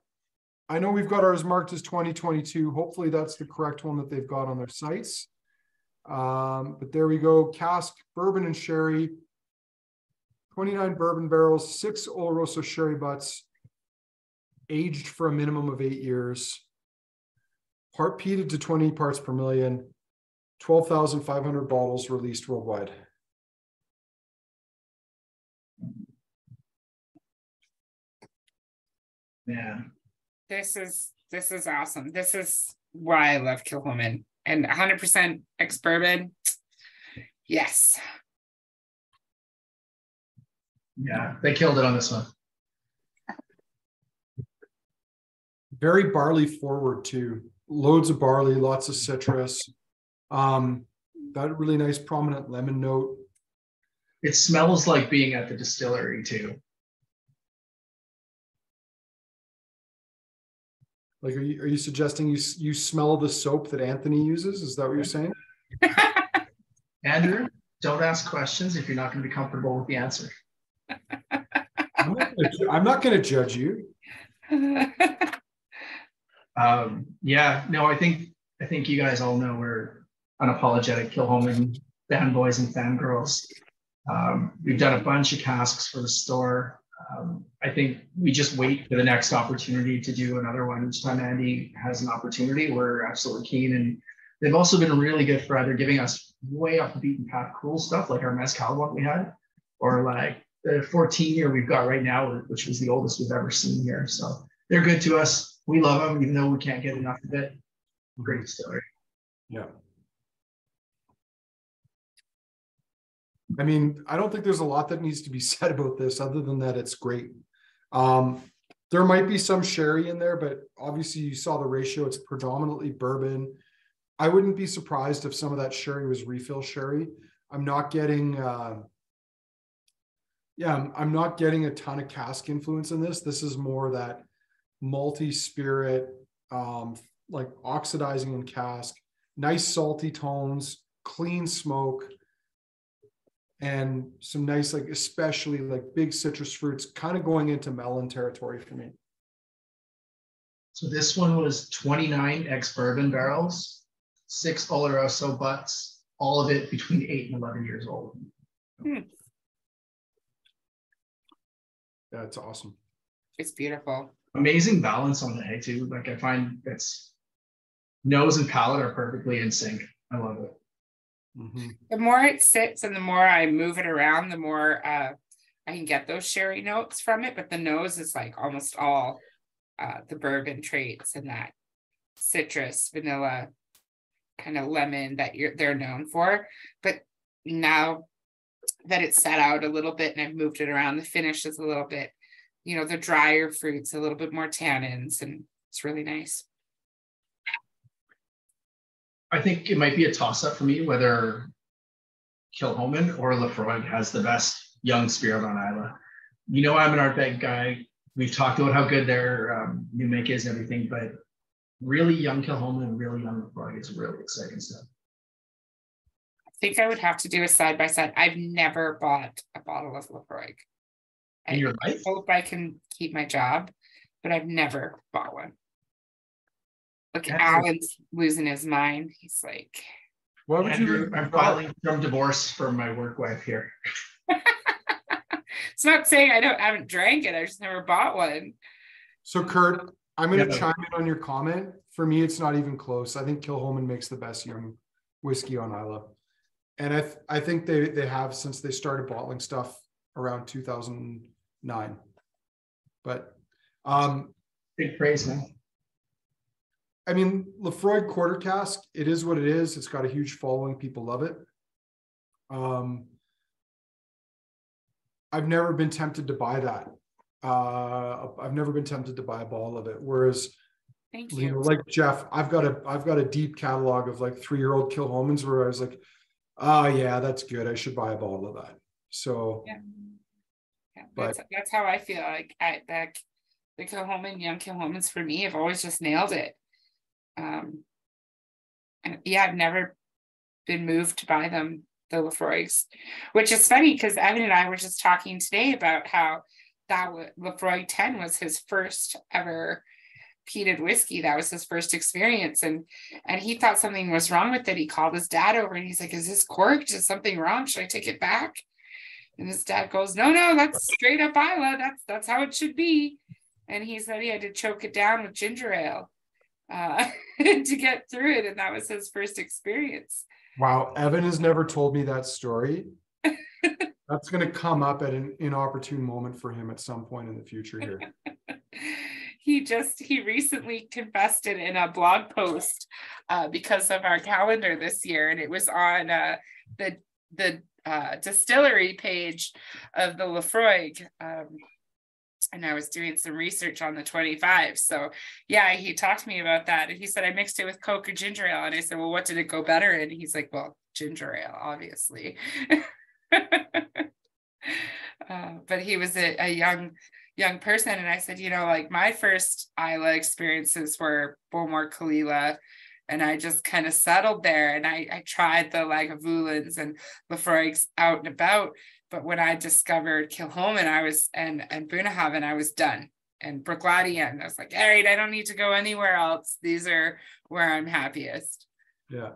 know we've got ours marked as 2022. Hopefully that's the correct one that they've got on their sites. But there we go. Cask, bourbon and sherry. 29 bourbon barrels, 6 Oloroso sherry butts, aged for a minimum of 8 years. Part peated to 20 parts per million. 12,500 bottles released worldwide. Yeah. This is awesome. This is why I love Kilchoman. And 100% ex-bourbon. Yes. Yeah, they killed it on this one. Very barley forward too. Loads of barley, lots of citrus. That really nice prominent lemon note. It smells like being at the distillery too. Like, are you suggesting you smell the soap that Anthony uses? Is that what you're saying? Andrew, don't ask questions if you're not going to be comfortable with the answer. I'm not going to judge you. Yeah, no, I think you guys all know we're unapologetic Kilchoman fanboys and fangirls. We've done a bunch of casks for the store. I think we just wait for the next opportunity to do another one. Each time Andy has an opportunity, we're absolutely keen. And they've also been really good for either giving us way off the beaten path cool stuff like our mezcal one we had, or like the 14-year we've got right now, which was the oldest we've ever seen here. So they're good to us. We love them, even though we can't get enough of it. Great distillery. Yeah. I mean, I don't think there's a lot that needs to be said about this other than that it's great. There might be some sherry in there, but obviously you saw the ratio. It's predominantly bourbon. I wouldn't be surprised if some of that sherry was refill sherry. I'm not getting, I'm not getting a ton of cask influence in this. This is more that multi-spirit, like oxidizing in cask, nice salty tones, clean smoke, and some nice, like especially like big citrus fruits, kind of going into melon territory for me. So this one was 29 ex-bourbon barrels, 6 Oloroso butts, all of it between 8 and 11 years old. That's awesome. It's beautiful. Amazing balance on the head too. Like I find it's nose and palate are perfectly in sync. I love it. Mm-hmm. The more it sits and the more I move it around, the more I can get those sherry notes from it. But the nose is like almost all the bourbon traits and that citrus, vanilla, kind of lemon that they're known for. But now that it's set out a little bit and I've moved it around, the finish is a little bit, the drier fruits, a little bit more tannins, and it's really nice. I think it might be a toss-up for me whether Kilchoman or Lefroy has the best young spirit on Islay. I'm an Ardbeg guy. We've talked about how good their new make is and everything, but really young Kilchoman and really young Lefroy is really exciting stuff. I think I would have to do a side-by-side. I've never bought a bottle of Lefroy. In your life? I hope I can keep my job, but I've never bought one. Look, Alan's losing his mind. He's like, "Why would you?" I'm filing from divorce for my work wife here. It's not saying I haven't drank it. I just never bought one. So, Kurt, I'm going to chime in on your comment. For me, it's not even close. I think Kilchoman makes the best young whiskey on Islay, and I think they have since they started bottling stuff around 2009. But big praise, man. I mean, Lefroy quarter cask, it is what it is. It's got a huge following. People love it. I've never been tempted to buy that. I've never been tempted to buy a bottle of it. Whereas, thank you. Like Jeff, I've got a deep catalog of like 3-year-old Kilchomans where I was like, oh yeah, that's good. I should buy a bottle of that. So, yeah, that's how I feel. Like the Kilchoman, young Kilchomans for me have always just nailed it. And yeah, I've never been moved by them, the Lefroy's, which is funny because Evan and I were just talking today about how that Lefroy 10 was his first ever peated whiskey. That was his first experience, and he thought something was wrong with it. He called his dad over and he's like, "Is this corked? Is something wrong? Should I take it back?" And his dad goes, "No, that's straight up Islay. That's how it should be." And he said he had to choke it down with ginger ale to get through it, and that was his first experience. Wow, Evan has never told me that story. That's going to come up at an inopportune moment for him at some point in the future here. He recently confessed it in a blog post because of our calendar this year, and it was on the distillery page of the Lefroy, and I was doing some research on the 25. So yeah, he talked to me about that, and he said I mixed it with Coke or ginger ale, and I said, "Well, what did it go better in?" He's like, "Well, ginger ale, obviously." But he was a young person, and I said, like my first Islay experiences were Bowmore Kalila, and I just kind of settled there, and I tried the Lagavulins and Lefroy's out and about. But when I discovered Kilchoman, and Bunnahabhain, I was done. And Bruichladdich, I was like, all right, I don't need to go anywhere else. These are where I'm happiest. Yeah.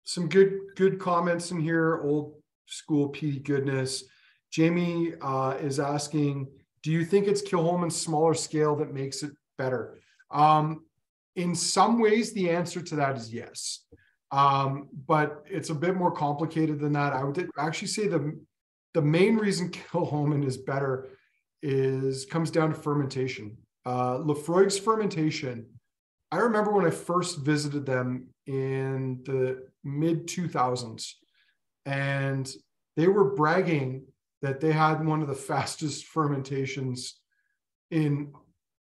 Some good comments in here. Old school peaty goodness. Jamie is asking, do you think it's Kilchoman's smaller scale that makes it better? In some ways, the answer to that is yes. But it's a bit more complicated than that. I would actually say the main reason Kilchoman is better comes down to fermentation. Lefroy's fermentation, I remember when I first visited them in the mid 2000s, and they were bragging that they had one of the fastest fermentations in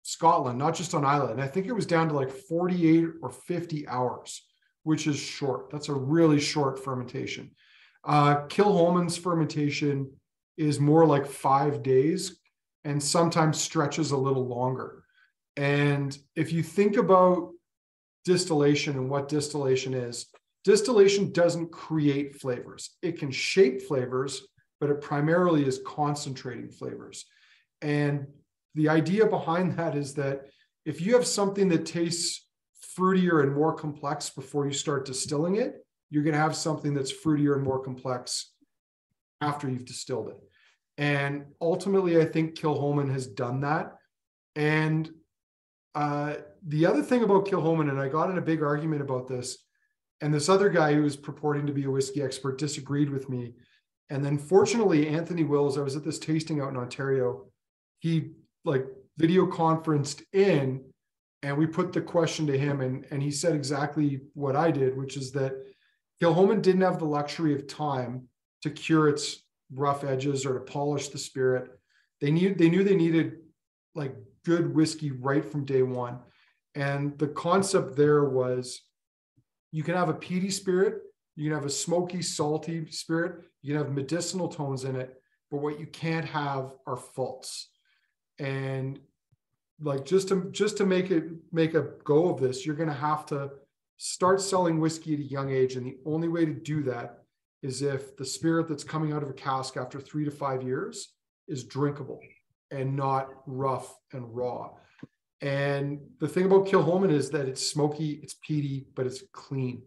Scotland, not just on Islay. And I think it was down to like 48 or 50 hours, which is short. That's a really short fermentation. Kilchoman's fermentation is more like 5 days and sometimes stretches a little longer. And if you think about distillation and what distillation is, distillation doesn't create flavors. It can shape flavors, but it primarily is concentrating flavors. And the idea behind that is that if you have something that tastes fruitier and more complex before you start distilling it, you're going to have something that's fruitier and more complex after you've distilled it. And ultimately, I think Kilchoman has done that. And the other thing about Kilchoman, and I got in a big argument about this, and this other guy who was purporting to be a whiskey expert disagreed with me. And then fortunately, Anthony Wills, I was at this tasting out in Ontario, he video conferenced in, and we put the question to him, and he said exactly what I did, which is that Kilchoman didn't have the luxury of time to cure its rough edges or to polish the spirit. They knew they needed like good whiskey right from day one. And the concept there was you can have a peaty spirit, you can have a smoky, salty spirit, you can have medicinal tones in it, but what you can't have are faults. And like just to make a go of this, you're going to have to start selling whiskey at a young age. And the only way to do that is if the spirit that's coming out of a cask after 3 to 5 years is drinkable and not rough and raw. And the thing about Kilchoman is that it's smoky, it's peaty, but it's clean.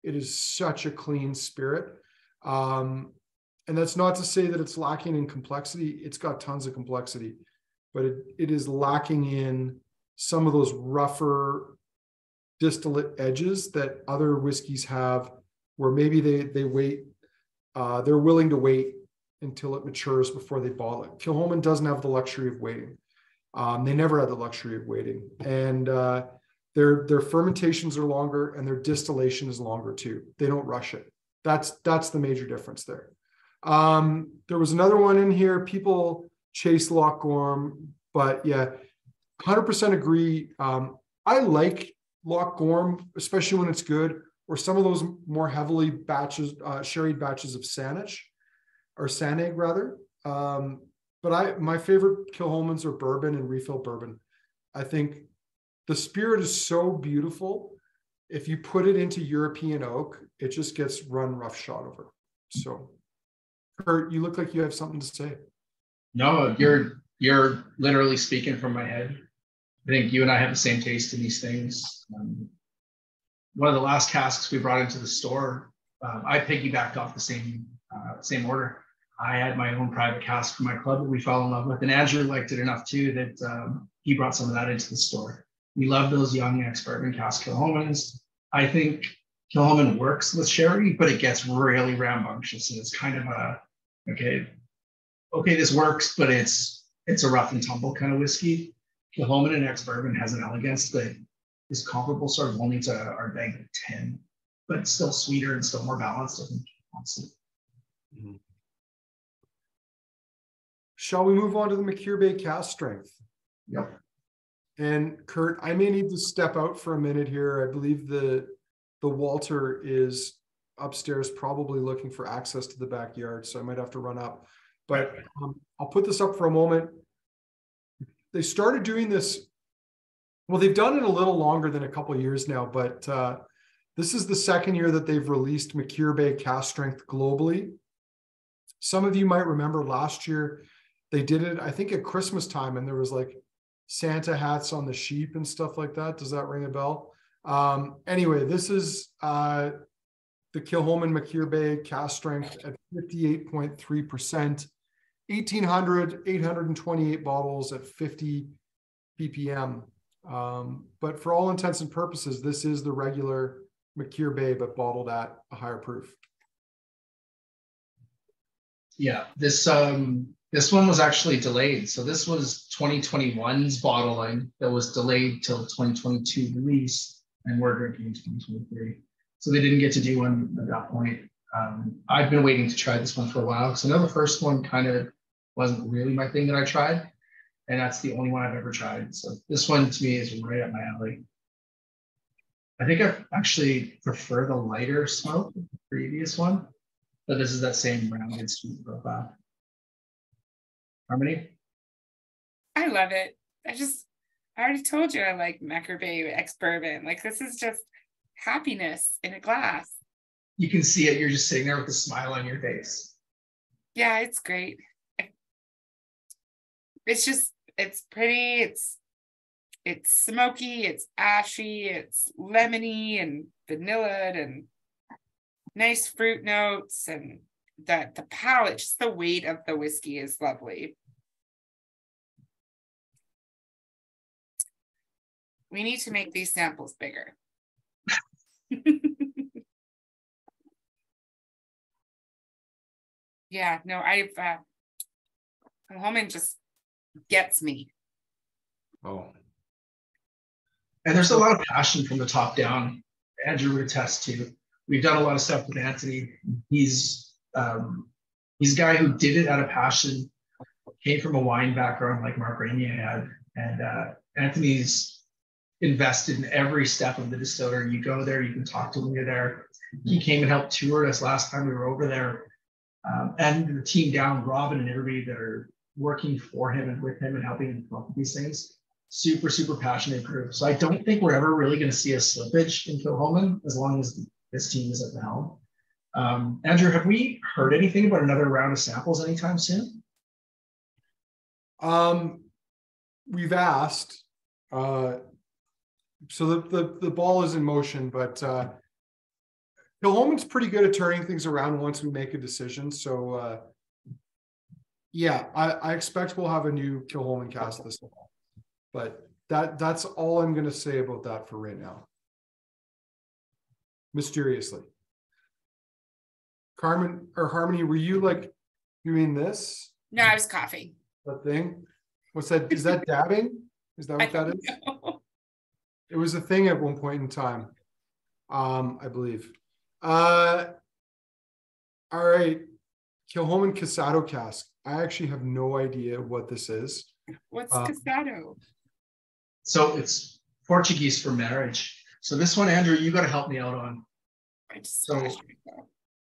It is such a clean spirit. And that's not to say that it's lacking in complexity. It's got tons of complexity, but it is lacking in some of those rougher distillate edges that other whiskeys have, where maybe they wait, they're willing to wait until it matures before they bottle it. Kilchoman doesn't have the luxury of waiting. They never had the luxury of waiting. And their fermentations are longer and their distillation is longer too. They don't rush it. That's the major difference there. There was another one in here. People chase Loch Gorm, but yeah, 100% agree. I like Loch Gorm, especially when it's good, or some of those more heavily sherried batches of Saanich, or Saneg rather. But my favorite Kilchomans are bourbon and refill bourbon. I think the spirit is so beautiful if you put it into European oak, it just gets run roughshod over. So, Kurt, you look like you have something to say. No, you're literally speaking from my head. I think you and I have the same taste in these things. One of the last casks we brought into the store, I piggybacked off the same order. I had my own private cask for my club that we fell in love with, and Andrew liked it enough too that he brought some of that into the store. We love those young ex-bourbon cask Kilchomans. I think Kilchoman works with sherry, but it gets really rambunctious, and it's kind of a okay, this works, but it's a rough and tumble kind of whiskey. Kilchoman and ex-bourbon has an elegance that is comparable sort of only to our bag 10, but still sweeter and still more balanced, I think. Mm-hmm. Shall we move on to the Machir Bay cask strength? Yep. And Kurt, I may need to step out for a minute here. I believe the Walter is upstairs, probably looking for access to the backyard, so I might have to run up. But I'll put this up for a moment. They started doing this, well, they've done it a little longer than a couple of years now, but this is the second year that they've released Machir Bay cask strength globally. Some of you might remember last year, they did it, I think at Christmas time, and there was like Santa hats on the sheep and stuff like that. Does that ring a bell? Anyway, this is the Kilchoman Machir Bay cask strength at 58.3%, 828 bottles at 50 ppm. But for all intents and purposes, this is the regular Machir Bay, but bottled at a higher proof. Yeah, this one was actually delayed. So this was 2021's bottling that was delayed till 2022 release, and we're drinking in 2023. So they didn't get to do one at that point. I've been waiting to try this one for a while because I know the first one kind of wasn't really my thing that I tried, and that's the only one I've ever tried. So this one to me is right up my alley. I think I actually prefer the lighter smoke of the previous one, but this is that same rounded sweet profile. Harmony? I love it. I already told you I like Machir Bay ex-bourbon. Like, this is just happiness in a glass. You can see it. You're just sitting there with a smile on your face. Yeah, it's great. It's pretty. It's smoky. It's ashy. It's lemony and vanilla and nice fruit notes, and the palate, just the weight of the whiskey is lovely. We need to make these samples bigger. Yeah, no, Kilchoman just gets me. Oh. And there's a lot of passion from the top down. Andrew would attest to. We've done a lot of stuff with Anthony. He's a guy who did it out of passion, came from a wine background like Mark Rainier had. And Anthony's invested in every step of the distillery. You go there, you can talk to him when you're there. He came and helped tour us last time we were over there. And the team down, Robin and everybody that are working for him and with him and helping him come up with these things. Super, super passionate group. So I don't think we're ever really going to see a slippage in Kilchoman as long as this team is at the helm. Andrew, have we heard anything about another round of samples anytime soon? We've asked. So the ball is in motion, but Kilchoman's pretty good at turning things around once we make a decision. So yeah, I expect we'll have a new Kilchoman cast this fall. But that's all I'm going to say about that for right now. Mysteriously. Carmen or Harmony, were you like doing this? No, I was coughing. That thing? What's that? Is that dabbing? Is that what that is? Know. It was a thing at one point in time, I believe. All right. Kilchoman Casado Cask. I actually have no idea what this is. What's Casado? So it's Portuguese for marriage. So this one, Andrew, you got to help me out on. So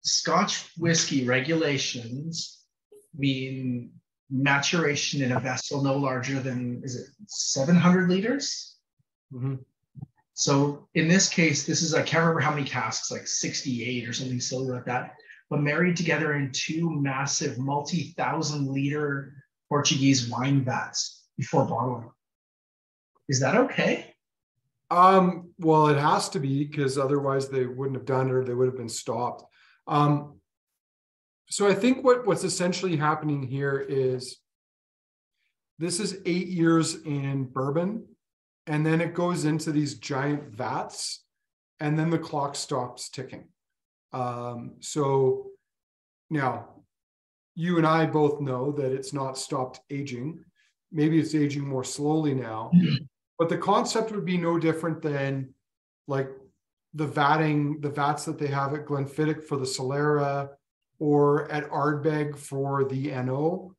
Scotch whiskey regulations mean maturation in a vessel no larger than, is it 700 liters? Mm-hmm. So in this case, this is, I can't remember how many casks, like 68 or something silly like that, but married together in two massive multi-thousand-liter Portuguese wine vats before bottling. Is that okay? Well, it has to be, because otherwise they wouldn't have done it, or they would have been stopped. So I think what's essentially happening here is this is 8 years in bourbon, and then it goes into these giant vats, and then the clock stops ticking. So now you and I both know that it's not stopped aging. Maybe it's aging more slowly now, but the concept would be no different than like the vats that they have at Glenfiddich for the Solera, or at Ardbeg for the NO.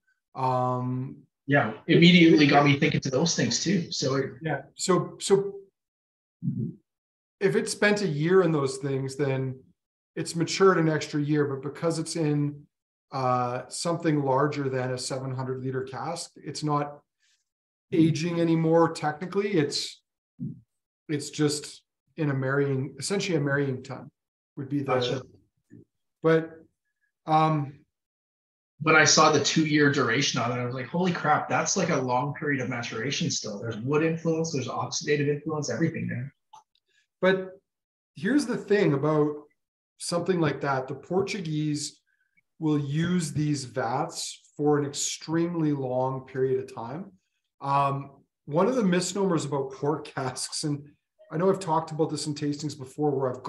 Yeah, immediately got me thinking to those things too. So yeah, so if it spent a year in those things, then it's matured an extra year. But because it's in something larger than a 700-liter cask, it's not aging anymore. Technically, it's just in essentially a marrying tun would be the. Gotcha. But when I saw the 2-year duration on it, I was like, holy crap, that's like a long period of maturation still. There's wood influence, there's oxidative influence, everything there. But here's the thing about something like that. The Portuguese will use these vats for an extremely long period of time. One of the misnomers about port casks, and I know I've talked about this in tastings before, where I've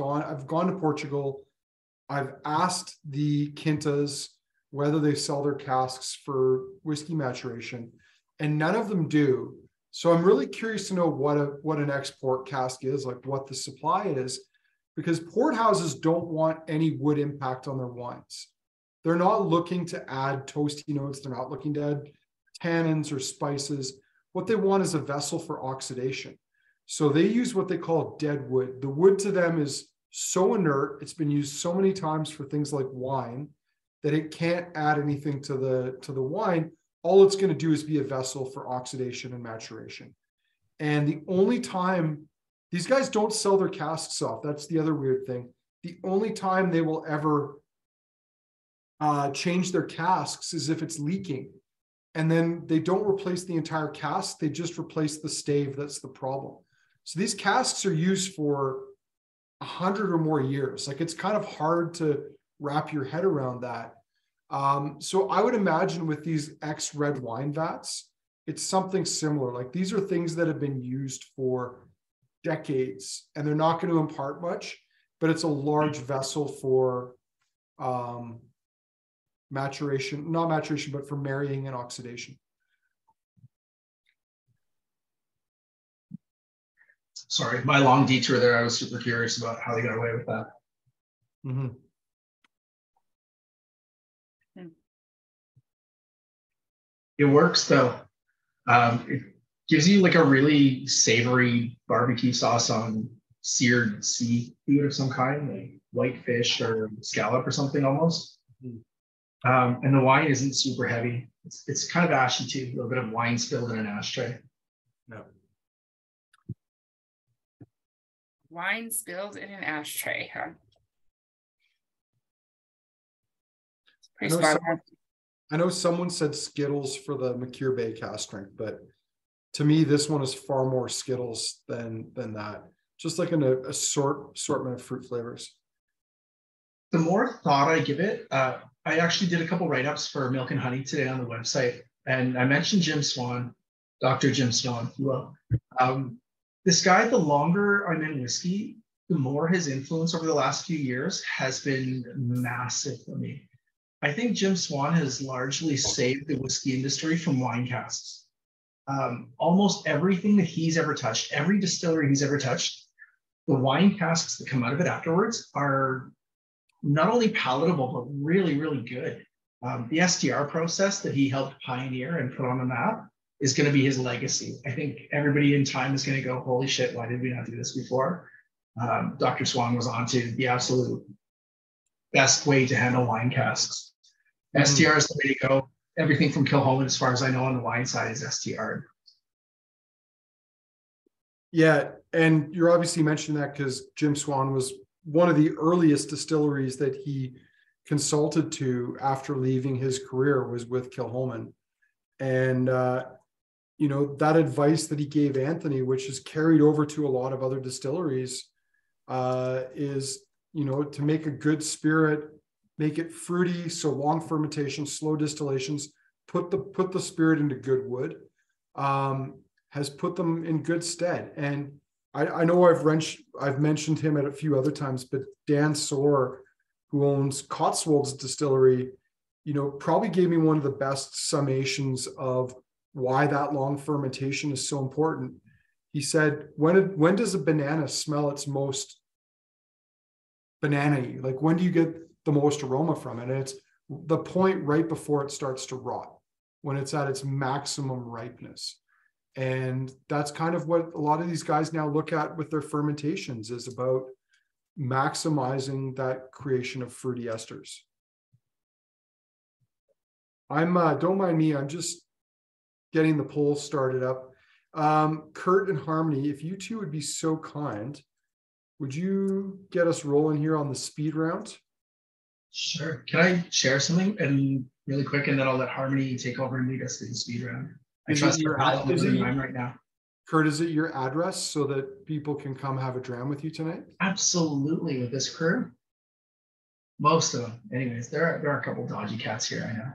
gone to Portugal, I've asked the quintas whether they sell their casks for whiskey maturation, and none of them do. So I'm really curious to know what an export cask is, like what the supply is, because port houses don't want any wood impact on their wines. They're not looking to add toasty notes. They're not looking to add tannins or spices. What they want is a vessel for oxidation. So they use what they call dead wood. The wood to them is so inert, it's been used so many times for things like wine, that it can't add anything to the wine. All it's going to do is be a vessel for oxidation and maturation. And the only time these guys don't sell their casks off, that's the other weird thing. The only time they will ever change their casks is if it's leaking. And then they don't replace the entire cask, they just replace the stave. That's the problem. So these casks are used for 100 or more years. Like, it's kind of hard to wrap your head around that. So I would imagine with these ex-red wine vats, it's something similar. Like, these are things that have been used for decades, and they're not going to impart much, but it's a large vessel for maturation, not maturation, but for marrying and oxidation. Sorry, my long detour there. I was super curious about how they got away with that. Mm-hmm. It works though. It gives you like a really savory barbecue sauce on seared seafood of some kind, like white fish or scallop or something almost. And the wine isn't super heavy. It's kind of ashy too, a little bit of wine spilled in an ashtray. No. Wine spilled in an ashtray, huh? Pretty spot on. I know someone said Skittles for the Machir Bay cask strength, but to me, this one is far more Skittles than that. Just like an assortment of fruit flavors. The more thought I give it, I actually did a couple write-ups for Milk and Honey today on the website, and I mentioned Jim Swan, Dr. Jim Swan, if you will. This guy, the longer I'm in whiskey, the more his influence over the last few years has been massive for me. I think Jim Swan has largely saved the whiskey industry from wine casks. Almost everything that he's ever touched, every distillery he's ever touched, the wine casks that come out of it afterwards are not only palatable, but really, really good. The STR process that he helped pioneer and put on the map is going to be his legacy. I think everybody in time is going to go, holy shit, why did we not do this before? Dr. Swan was onto the absolute best way to handle wine casks. STR is the way to go. Everything from Kilchoman, as far as I know, on the wine side is STR. Yeah, and you're obviously mentioning that because Jim Swan was one of the earliest distilleries that he consulted to after leaving his career was with Kilchoman. And, that advice that he gave Anthony, which is carried over to a lot of other distilleries, is, to make a good spirit, make it fruity. So long fermentation, slow distillations, put the spirit into good wood, has put them in good stead. And I know I've mentioned him at a few other times, but Dan Soar, who owns Cotswolds Distillery, probably gave me one of the best summations of why that long fermentation is so important. He said, when does a banana smell its most banana-y? Like, when do you get the most aroma from it? And it's the point right before it starts to rot, when it's at its maximum ripeness. And that's kind of what a lot of these guys now look at with their fermentations, is about maximizing that creation of fruity esters. Don't mind me, I'm just getting the poll started up. Kurt and Harmony, if you two would be so kind, would you get us rolling here on the speed round? Sure. Can I share something and really quick, and then I'll let Harmony take over and lead us through the speed round? I trust your mine right now. Kurt, is it your address so that people can come have a dram with you tonight? Absolutely, with this crew. Most of them. Anyways, there are a couple dodgy cats here, I know.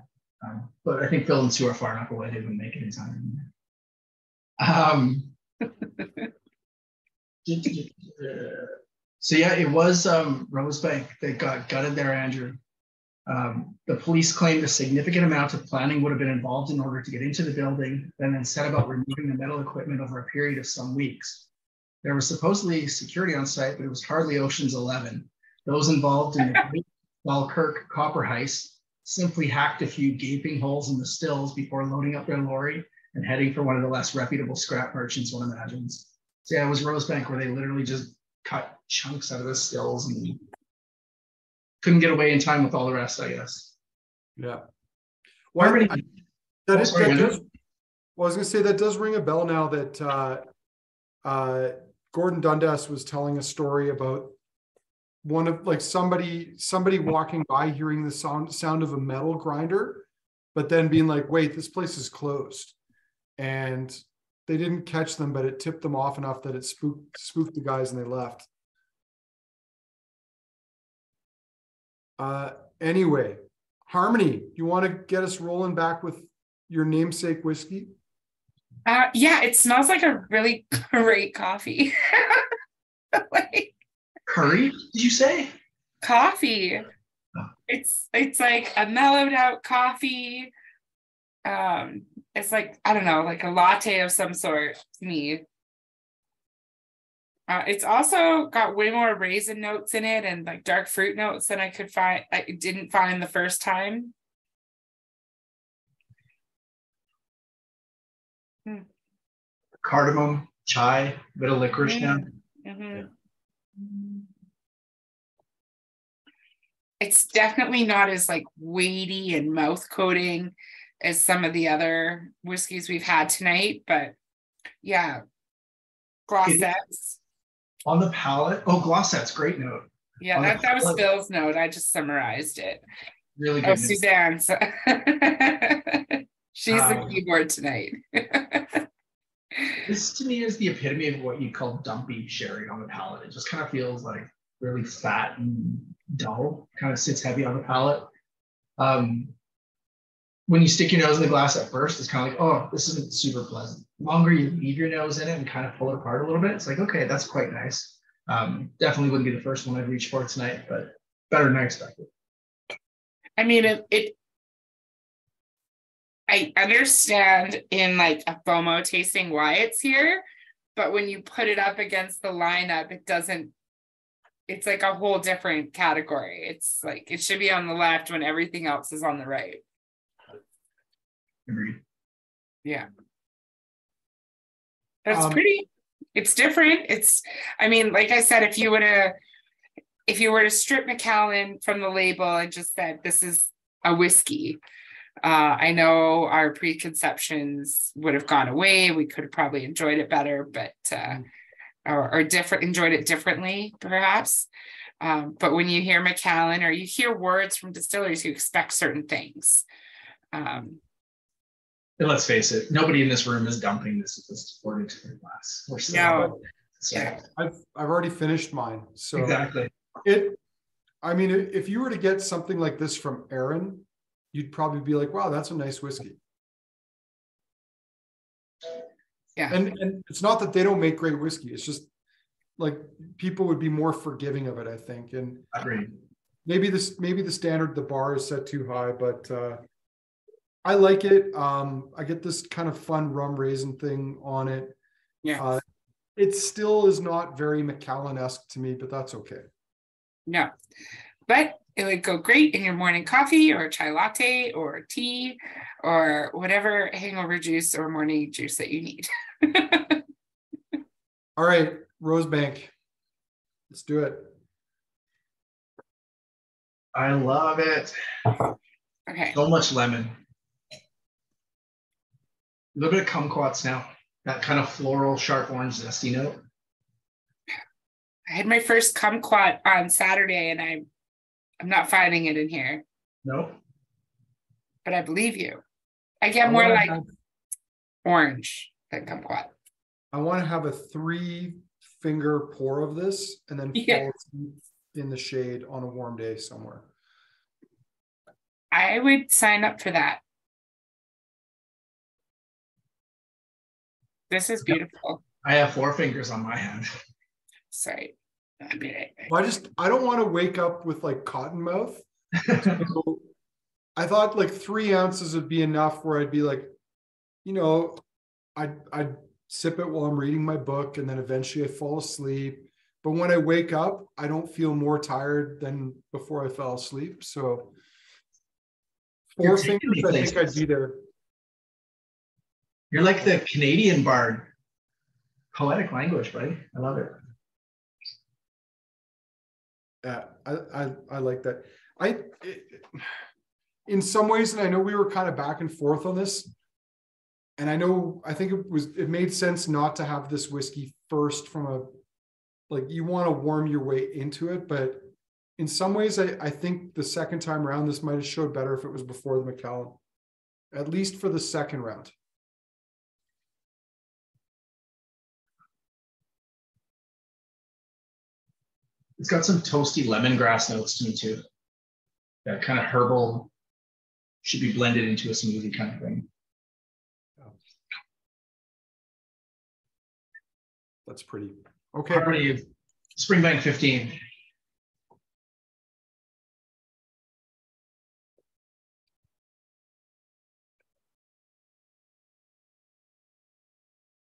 But I think Phil and Sue are far enough away they wouldn't make any time. So yeah, it was Rosebank that got gutted there, Andrew. The police claimed a significant amount of planning would have been involved in order to get into the building, and then set about removing the metal equipment over a period of some weeks. There was supposedly security on site, but it was hardly Ocean's 11. Those involved in the Falkirk copper heist simply hacked a few gaping holes in the stills before loading up their lorry and heading for one of the less reputable scrap merchants, one imagines. So yeah, it was Rosebank where they literally just cut chunks out of the stills and couldn't get away in time with all the rest, I guess. Yeah. Well, I was going to say that does ring a bell now that Gordon Dundas was telling a story about one of somebody walking by hearing the sound of a metal grinder, but then being like, wait, this place is closed. And they didn't catch them, but it tipped them off enough that it spooked the guys and they left. Anyway, Harmony, you want to get us rolling back with your namesake whiskey? Yeah, it smells like a really great coffee. Curry, did you say? Coffee. It's like a mellowed out coffee. It's like, I don't know, like a latte of some sort to me. It's also got way more raisin notes in it and like dark fruit notes than I didn't find the first time. Cardamom, chai, a bit of licorice now. Mm-hmm. Yeah. It's definitely not as like weighty and mouth coating as some of the other whiskeys we've had tonight, but yeah, glossettes. On the palate, glossettes, great note. Yeah, that was Phil's note. I just summarized it. Really good. Suzanne. She's the keyboard tonight. This to me is the epitome of what you call dumpy sherry on the palate. It just kind of feels like really fat and dull, kind of sits heavy on the palate. When you stick your nose in the glass at first, it's kind of like, oh, this isn't super pleasant. The longer you leave your nose in it and kind of pull it apart a little bit, it's like, okay, that's quite nice. Definitely wouldn't be the first one I'd reach for tonight, but better than I expected. I mean, I understand in like a FOMO tasting why it's here, but when you put it up against the lineup, it's like a whole different category. It's like, it should be on the left when everything else is on the right. Agreed. Yeah. That's it's different. I mean, like I said, if you were to strip Macallan from the label and just said, this is a whiskey, I know our preconceptions would have gone away. We could have probably enjoyed it better, but or different, enjoyed it differently, perhaps. But when you hear Macallan or you hear words from distillers, you expect certain things. And let's face it, nobody in this room is dumping this poured into their glass. We're still No. yeah. I've already finished mine. So exactly. I mean, if you were to get something like this from Aaron, you'd probably be like, wow, that's a nice whiskey. Yeah. And it's not that they don't make great whiskey. It's just like people would be more forgiving of it, I think. And Agreed. maybe the standard, the bar is set too high, but I like it. I get this kind of fun rum raisin thing on it. Yeah. It still is not very Macallan-esque to me, but that's okay. No, but it would go great in your morning coffee or chai latte or tea or whatever hangover juice or morning juice that you need. All right, Rosebank. Let's do it. I love it. Okay. So much lemon. A little bit of kumquats now. That kind of floral, sharp orange zesty note. I had my first kumquat on Saturday and I'm not finding it in here. No. But I believe you. I get more like orange than kumquat. I want to have a 3-finger pour of this and then fall asleep in the shade on a warm day somewhere. I would sign up for that. This is beautiful. I have 4 fingers on my hand. Sorry. I don't want to wake up with like cotton mouth. So I thought like 3 ounces would be enough where I'd be like, you know, I'd sip it while I'm reading my book and then eventually I fall asleep. But when I wake up, I don't feel more tired than before I fell asleep. So 4 fingers, I think I'd be there. You're like the Canadian bard. Poetic language, buddy. I love it. Yeah, I like that. In some ways, and I know we were kind of back and forth on this, and I think it made sense not to have this whiskey first from you want to warm your way into it, but in some ways, I think the second time around, this might have showed better if it was before the Macallan, at least for the second round. It's got some toasty lemongrass notes to me too. That kind of herbal should be blended into a smoothie kind of thing. That's pretty. Okay. Harmony Springbank 15.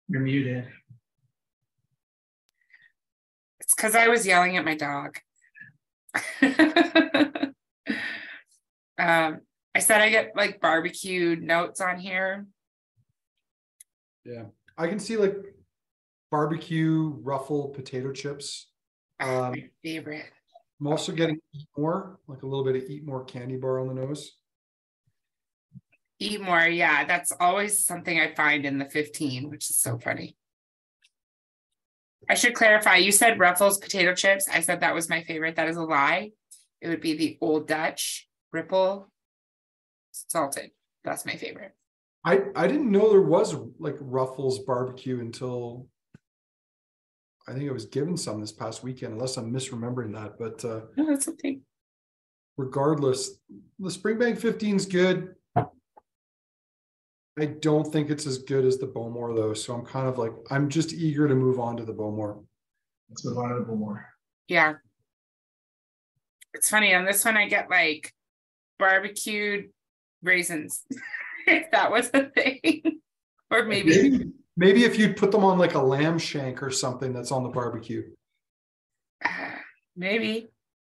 You're muted. It's because I was yelling at my dog. I said I get like barbecued notes on here. Yeah, I can see like barbecue, ruffle, potato chips. My favorite. I'm also getting Eat More, like a little bit of Eat More candy bar on the nose. Eat More, yeah, that's always something I find in the 15, which is so funny. I should clarify, you said Ruffles potato chips. I said that was my favorite. That is a lie. It would be the Old Dutch Ripple salted. That's my favorite. I didn't know there was like Ruffles barbecue until I think I was given some this past weekend, unless I'm misremembering that. But no, that's something. Regardless, the Springbank 15 is good. I don't think it's as good as the Bowmore though. So I'm kind of like, I'm just eager to move on to the Bowmore. Let's move on to the Bowmore. Yeah. It's funny, on this one I get like barbecued raisins. If that was a thing. Or maybe if you'd put them on like a lamb shank or something that's on the barbecue. Maybe.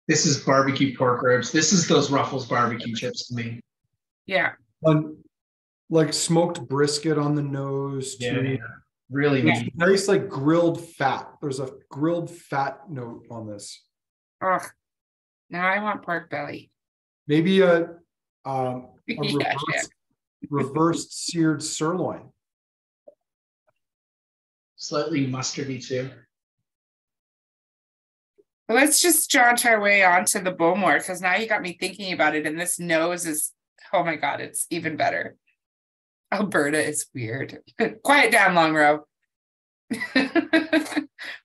This is barbecue pork ribs. This is those Ruffles barbecue chips to me. Yeah. Like smoked brisket on the nose too. Yeah. Really nice, like grilled fat. There's a grilled fat note on this. Oh, now I want pork belly. Maybe a Yeah, reversed seared sirloin. Slightly mustardy too. Well, let's just jaunt our way onto the Bowmore, because now you got me thinking about it, and this nose is, oh my God, it's even better. Alberta is weird. Quiet down, Longrow.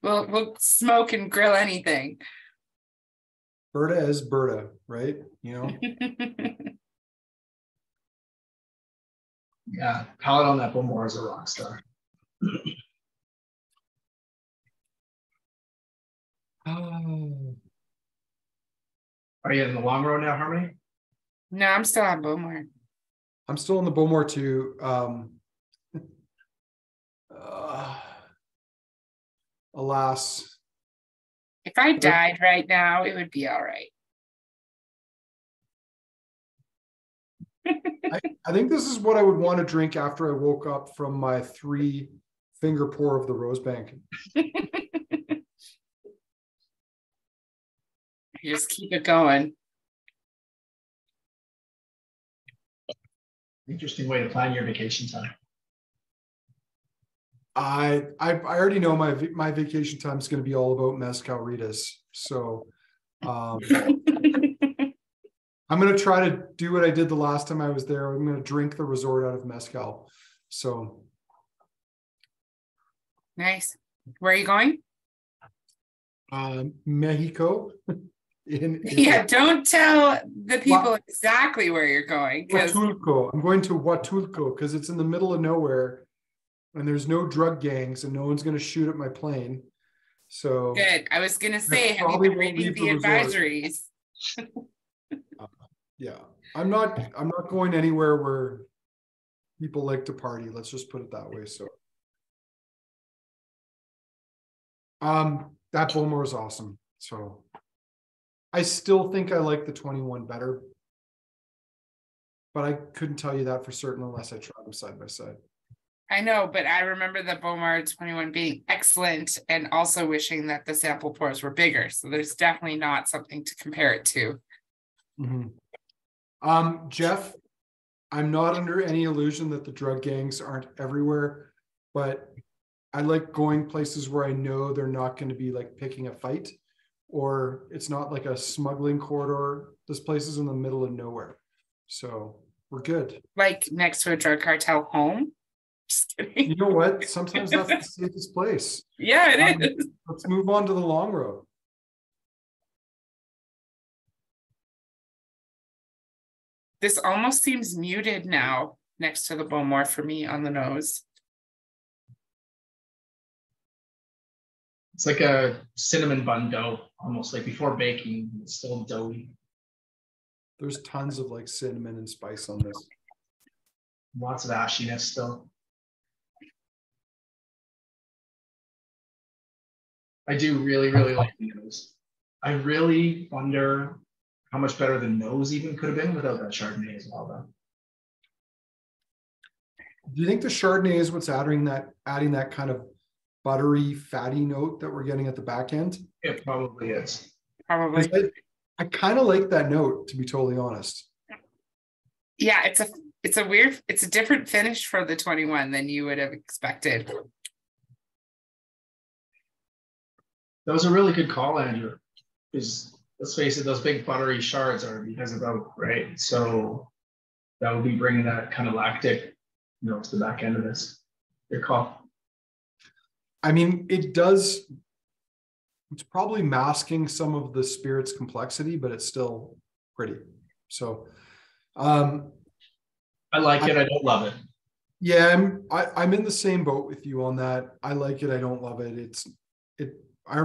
We'll smoke and grill anything. Berta is Berta, right? You know? Yeah, palate on that Bowmore is a rock star. Oh. Are you in the Longrow now, Harmony? No, I'm still on Bowmore. I'm still in the Bowmore too. Alas. If I died right now, it would be all right. I think this is what I would want to drink after I woke up from my 3-finger pour of the Rosebank. Just keep it going. Interesting way to plan your vacation time. I already know my vacation time is going to be all about mezcalritas. So I'm going to try to do what I did the last time I was there. I'm going to drink the resort out of mezcal. So nice. Where are you going? Mexico. Yeah, don't tell the people exactly where you're going. Huatulco. I'm going to Huatulco because it's in the middle of nowhere and there's no drug gangs and no one's going to shoot at my plane. So good. I was going to say, have you been reading the advisories? Yeah, I'm not going anywhere where people like to party. Let's just put it that way. So that Bowmore is awesome. So I still think I like the 21 better, but I couldn't tell you that for certain unless I tried them side by side. I know, but I remember the Bowmore 21 being excellent and also wishing that the sample pours were bigger. So there's definitely not something to compare it to. Mm-hmm. Jeff, I'm not under any illusion that the drug gangs aren't everywhere, but I like going places where I know they're not going to be like picking a fight, or it's not like a smuggling corridor. This place is in the middle of nowhere. So we're good. Like next to a drug cartel home? Just kidding. You know what? Sometimes that's the safest place. Yeah, it is. Let's move on to the Longrow. This almost seems muted now next to the Bowmore for me on the nose. It's like a cinnamon bun dough, almost like before baking, it's still doughy. There's tons of like cinnamon and spice on this. Lots of ashiness still. I do really, really like the nose. I really wonder how much better the nose even could have been without that Chardonnay as well, though. Do you think the Chardonnay is what's adding that kind of buttery, fatty note that we're getting at the back end? It probably is. Probably. I kind of like that note, to be totally honest. Yeah, it's a different finish for the 21 than you would have expected. That was a really good call, Andrew. Because let's face it, those big buttery shards are because of oak, right? So that would be bringing that kind of lactic, to the back end of this. Good call. I mean, it does. It's probably masking some of the spirit's complexity, but it's still pretty. So, I like it. I don't love it. Yeah, I'm in the same boat with you on that. I like it. I don't love it. I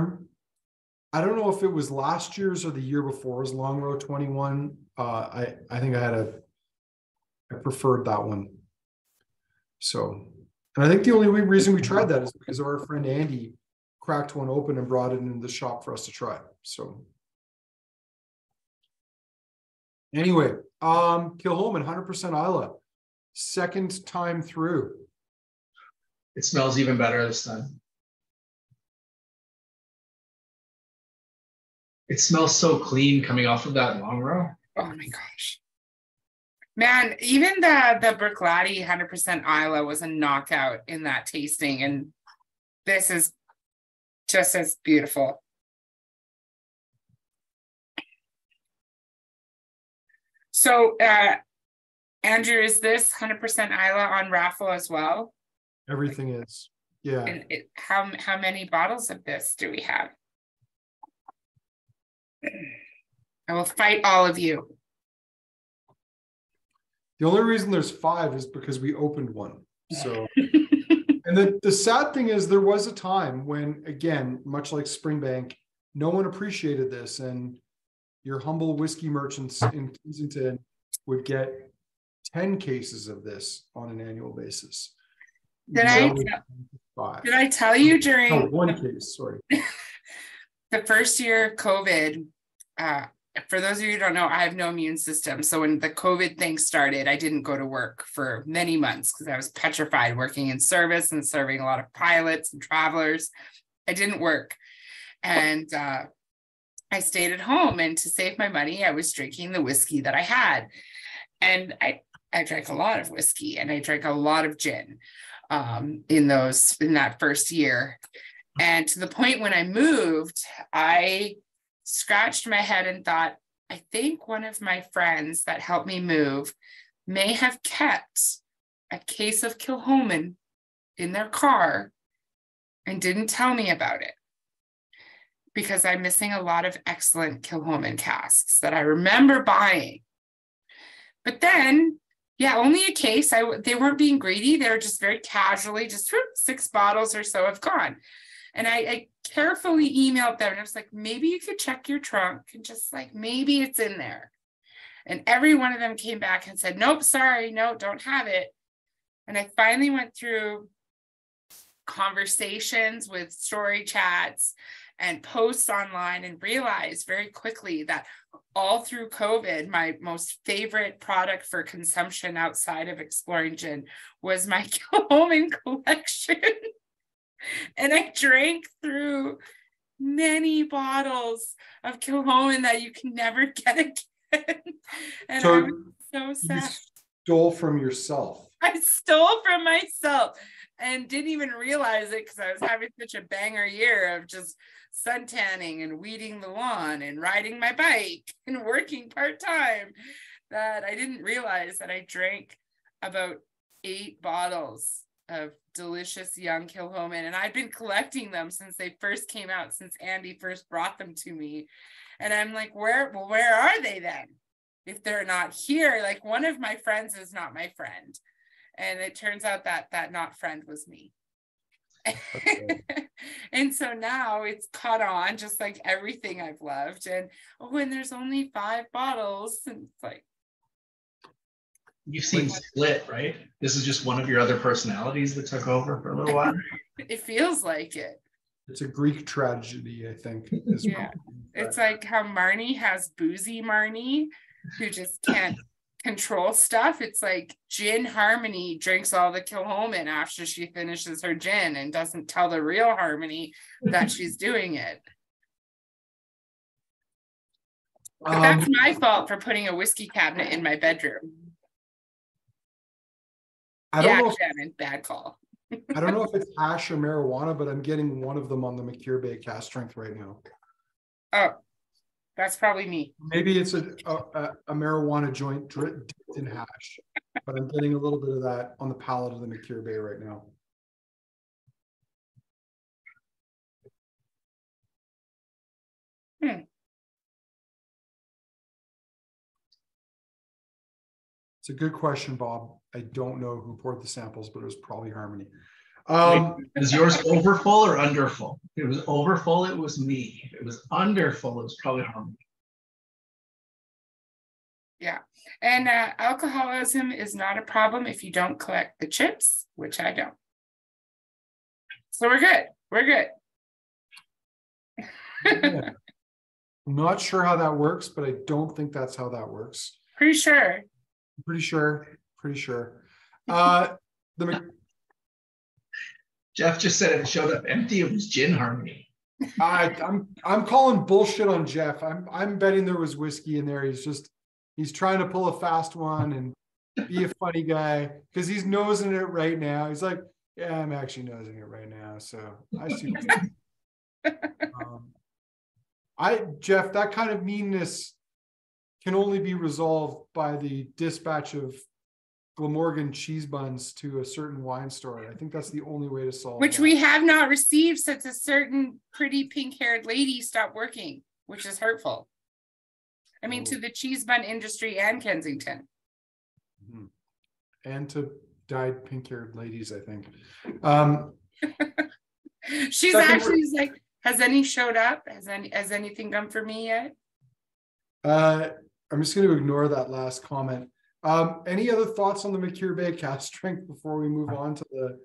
don't know if it was last year's or the year before's Longrow 21. I think I preferred that one. So, and I think the only reason we tried that is because of our friend Andy cracked one open and brought it into the shop for us to try. So anyway, Kilchoman 100% Islay, second time through. It smells even better this time. It smells so clean coming off of that Longrow. Oh my gosh. Man, even the Berklady 100% Islay was a knockout in that tasting, and this is just as beautiful. So, Andrew, is this 100% Islay on raffle as well? Everything is. Yeah. And how many bottles of this do we have? I will fight all of you. The only reason there's 5 is because we opened one. So, and the sad thing is there was a time when, again, much like Springbank, no one appreciated this, and your humble whiskey merchants in Kensington would get 10 cases of this on an annual basis. Did I tell you during 1 case, sorry. The first year of COVID, for those of you who don't know, I have no immune system. So when the COVID thing started, I didn't go to work for many months because I was petrified working in service and serving a lot of pilots and travelers. I didn't work. And I stayed at home, and to save my money, I was drinking the whiskey that I had. And I drank a lot of whiskey, and I drank a lot of gin in that first year. And to the point when I moved, I scratched my head and thought, I think one of my friends that helped me move may have kept a case of Kilchoman in their car and didn't tell me about it, because I'm missing a lot of excellent Kilchoman casks that I remember buying. But then, yeah, only a case. They weren't being greedy. They were just very casually, just 6 bottles or so have gone. And I carefully emailed them, and I was like, maybe you could check your trunk and just like, maybe it's in there. And every one of them came back and said, nope, sorry, no, don't have it. And I finally went through conversations with story chats and posts online and realized very quickly that all through COVID, my most favorite product for consumption outside of exploring gin was my Kilchoman collection. And I drank through many bottles of Kilchoman that you can never get again. And so I was so sad. You stole from yourself. I stole from myself and didn't even realize it because I was having such a banger year of just sun tanning and weeding the lawn and riding my bike and working part-time, that I didn't realize that I drank about 8 bottles of delicious young Kilchoman, and I've been collecting them since they first came out, since Andy first brought them to me. And I'm like, where are they then? If they're not here, like one of my friends is not my friend. And it turns out that that not friend was me. Okay. And so now it's caught on, just like everything I've loved. And and there's only 5 bottles. And it's like, you've seen Split, right? This is just one of your other personalities that took over for a little while. It feels like it. It's a Greek tragedy, I think. Yeah. It's like how Marnie has boozy Marnie, who just can't control stuff. It's like Gin Harmony drinks all the Kilchoman after she finishes her gin and doesn't tell the real Harmony that she's doing it. But that's my fault for putting a whiskey cabinet in my bedroom. Shannon, bad call. I don't know if it's hash or marijuana, but I'm getting one of them on the Machir Bay cast strength right now. Oh, that's probably me. Maybe it's a marijuana joint dipped in hash, but I'm getting a little bit of that on the palate of the Machir Bay right now. It's a good question, Bob. I don't know who poured the samples, but it was probably Harmony. Is yours overfull or underfull? If it was overfull, it was me. If it was underfull, it was probably Harmony. Yeah. And alcoholism is not a problem if you don't collect the chips, which I don't. So we're good. We're good. Yeah. I'm not sure how that works, but I don't think that's how that works. Pretty sure. Pretty sure. Jeff just said if it showed up empty, it was Gin Harmony. I'm calling bullshit on Jeff. I'm betting there was whiskey in there. He's trying to pull a fast one and be a funny guy because he's nosing it right now. He's like, yeah, I'm actually nosing it right now. So I see. Jeff, that kind of meanness can only be resolved by the dispatch of Glamorgan cheese buns to a certain wine store. I think that's the only way to solve Which that. we have not received since a certain pretty pink-haired lady stopped working, which is hurtful. I mean, to the cheese bun industry and Kensington. Mm-hmm. And to dyed pink-haired ladies, I think. She's actually like, has any showed up? Has anything come for me yet? I'm just going to ignore that last comment. Any other thoughts on the Machir Bay cask strength before we move on to the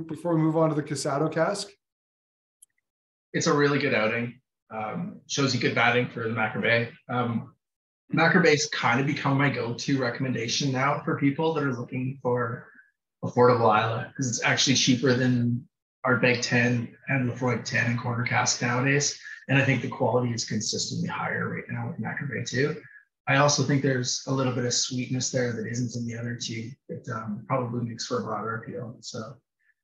before we move on to the Casado Cask? It's a really good outing. Shows you good batting for the Machir Bay. Machir Bay's kind of become my go-to recommendation now for people that are looking for affordable Islay, because it's actually cheaper than Ardbeg 10 and Lefroy 10 and quarter cask nowadays. And I think the quality is consistently higher right now with Machir Bay too. I also think there's a little bit of sweetness there that isn't in the other two. It probably makes for a broader appeal. So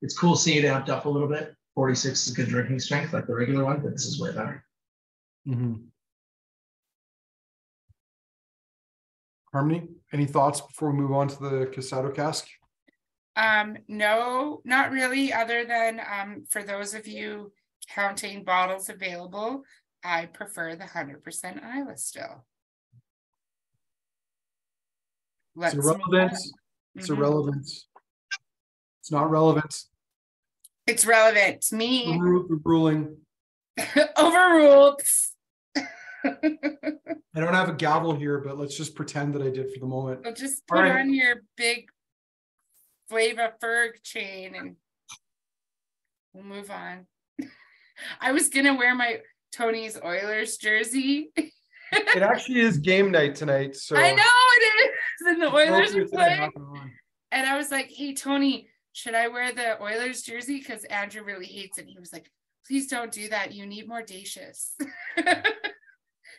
it's cool seeing it amped up a little bit. 46 is good drinking strength like the regular one, but this is way better. Mm-hmm. Harmony, any thoughts before we move on to the Casado Cask? No, not really, other than for those of you counting bottles available, I prefer the 100% Islay still. It's irrelevant. It's irrelevant. It's not relevant. It's relevant to me. Ruling. Overruled. I don't have a gavel here, but let's just pretend that I did for the moment. I'll just put on your big Flava Ferg chain and we'll move on. I was gonna wear my Tony's Oilers jersey. It actually is game night tonight, so I know it is, and the Oilers are playing. And I was like, "Hey Tony, should I wear the Oilers jersey? Because Andrew really hates it." And he was like, "Please don't do that. You need more dacious."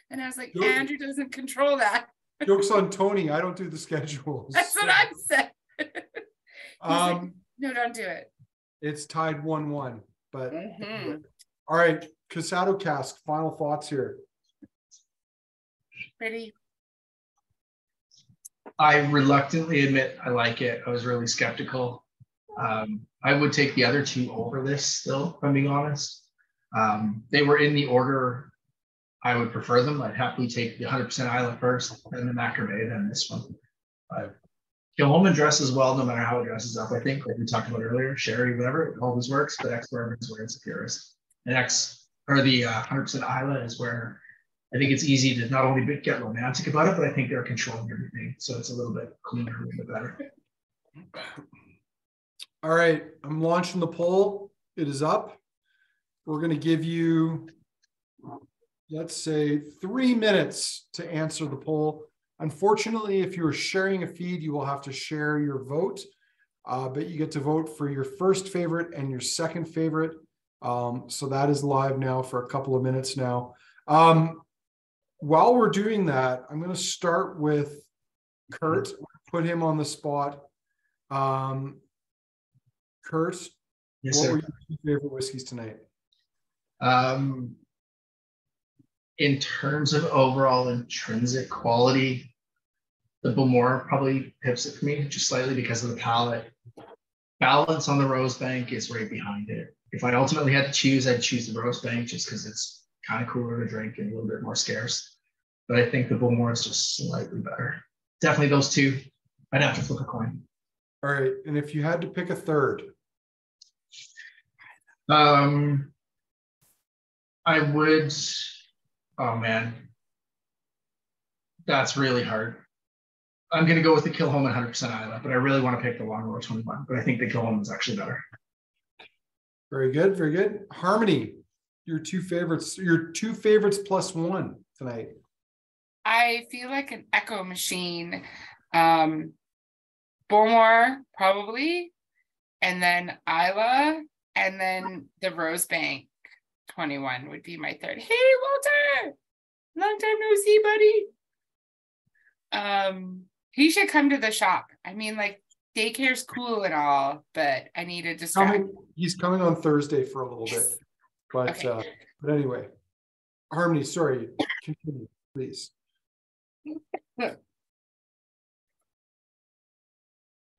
And I was like, Andrew doesn't control that. Joke's on Tony. I don't do the schedules. That's what I said. Like, no, don't do it. It's tied 1-1. But all right, Casado Cask, final thoughts here. Pretty. I reluctantly admit I like it. I was really skeptical. I would take the other two over this still, if I'm being honest. They were in the order I would prefer them. I'd happily take the 100% Islay first, then the Machir Bay, then this one. Kilchoman dresses well no matter how it dresses up, I think, like we talked about earlier. Sherry, whatever, it always works, but ex-bourbon is where it's the purest. And the 100% Islay is where I think it's easy to not only get romantic about it, but I think they're controlling everything. So it's a little bit cleaner, a little bit better. All right, I'm launching the poll. It is up. We're going to give you, let's say, 3 minutes to answer the poll. Unfortunately, if you're sharing a feed, you will have to share your vote, but you get to vote for your first favorite and your second favorite. So that is live now for a couple of minutes now. While we're doing that, I'm going to start with Kurt, put him on the spot. Kurt, yes, what sir. were your two favorite whiskeys tonight? In terms of overall intrinsic quality, the Bowmore probably pips it for me just slightly because of the palate. Balance on the Rosebank is right behind it. If I ultimately had to choose, I'd choose the Rosebank just because it's kind of cooler to drink and a little bit more scarce. But I think the Bowmore is just slightly better. Definitely those two. I'd have to flip a coin. All right. And if you had to pick a third? I would, oh man, that's really hard. I'm going to go with the Kilchoman 100% Islay, but I really want to pick the Longrow 21, but I think the Kilchoman is actually better. Very good, very good. Harmony, your two favorites plus one tonight. I feel like an echo machine. Bowmore, probably, and then Islay, and then the Rosebank 21 would be my third. Hey, Walter! Long time no see, buddy. He should come to the shop. I mean, like, daycare's cool and all, but I need a distraction. He's coming on Thursday for a little bit. But okay. But anyway. Harmony, sorry, continue, please.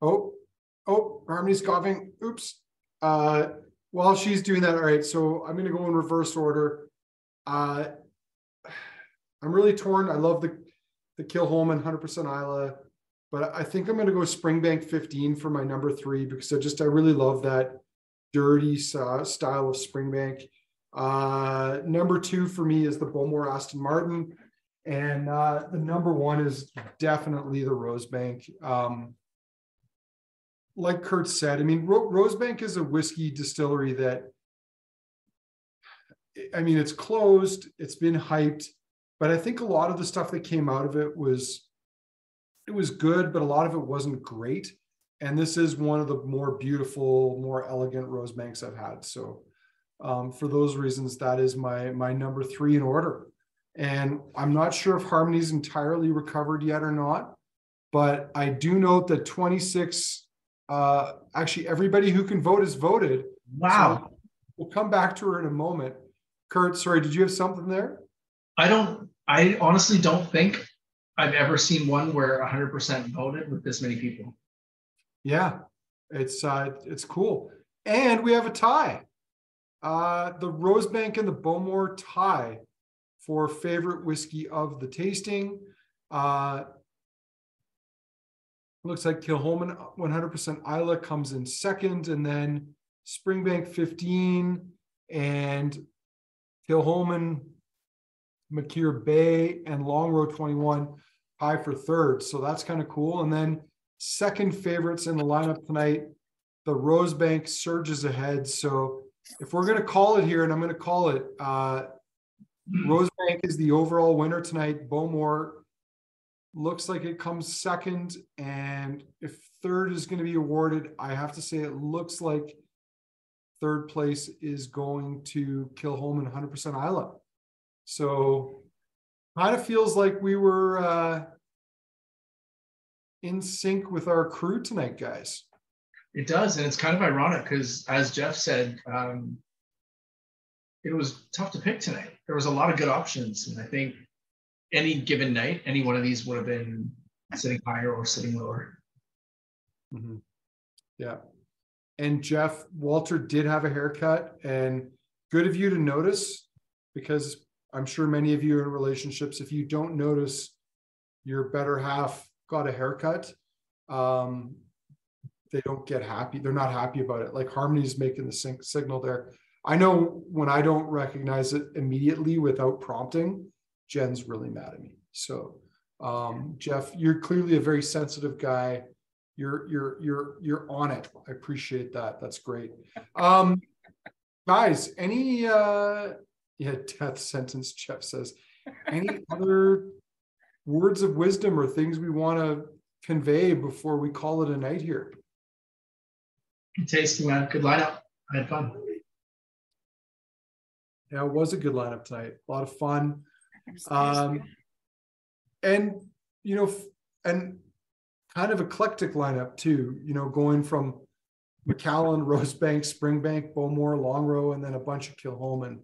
Oh, Harmony's coughing. Oops. While she's doing that, all right, so I'm going to go in reverse order. I'm really torn. I love the Kilchoman 100% Islay, but I think I'm going to go Springbank 15 for my number 3 because I really love that dirty style of Springbank. Number 2 for me is the Bowmore Aston Martin, and the number 1 is definitely the Rosebank. Like Kurt said, I mean, Rosebank is a whiskey distillery that, I mean, it's closed, it's been hyped, but I think a lot of the stuff that came out of it was good, but a lot of it wasn't great. And this is one of the more beautiful, more elegant Rosebanks I've had. So for those reasons, that is my number 3 in order. And I'm not sure if Harmony's entirely recovered yet or not, but I do note that 26, actually everybody who can vote has voted. Wow. So we'll come back to her in a moment. Kurt, sorry, did you have something there? I honestly don't think I've ever seen one where 100% voted with this many people. Yeah, it's cool. And we have a tie. The Rosebank and the Bowmore tie for favorite whiskey of the tasting. Looks like Kilchoman 100% Islay comes in second, and then Springbank 15 and Kilchoman, Machir Bay, and Longrow 21 tie for third. So that's kind of cool. And then second favorites in the lineup tonight, the Rosebank surges ahead. So if we're going to call it here, and I'm going to call it, Rosebank is the overall winner tonight. Bowmore looks like it comes second. And if third is going to be awarded, I have to say it looks like third place is going to Kilchoman 100% Islay. So kind of feels like we were in sync with our crew tonight, guys. It does, and it's kind of ironic because, as Jeff said, it was tough to pick tonight. There was a lot of good options, and I think any given night, any one of these would have been sitting higher or sitting lower. Mm-hmm. Yeah. And Jeff, Walter did have a haircut, and good of you to notice, because I'm sure many of you are in relationships, if you don't notice your better half got a haircut, they don't get happy. They're not happy about it. Like Harmony's making the signal there. I know when I don't recognize it immediately without prompting, Jen's really mad at me. So Jeff, you're clearly a very sensitive guy. You're on it. I appreciate that. That's great. Guys, any death sentence, Jeff says. Any other words of wisdom or things we want to convey before we call it a night here? Good tasting, man. Good lineup. I had fun. Yeah, it was a good lineup tonight. A lot of fun. And, and kind of eclectic lineup too, going from Macallan, Rosebank, Springbank, Bowmore, Longrow, and then a bunch of Kilchoman.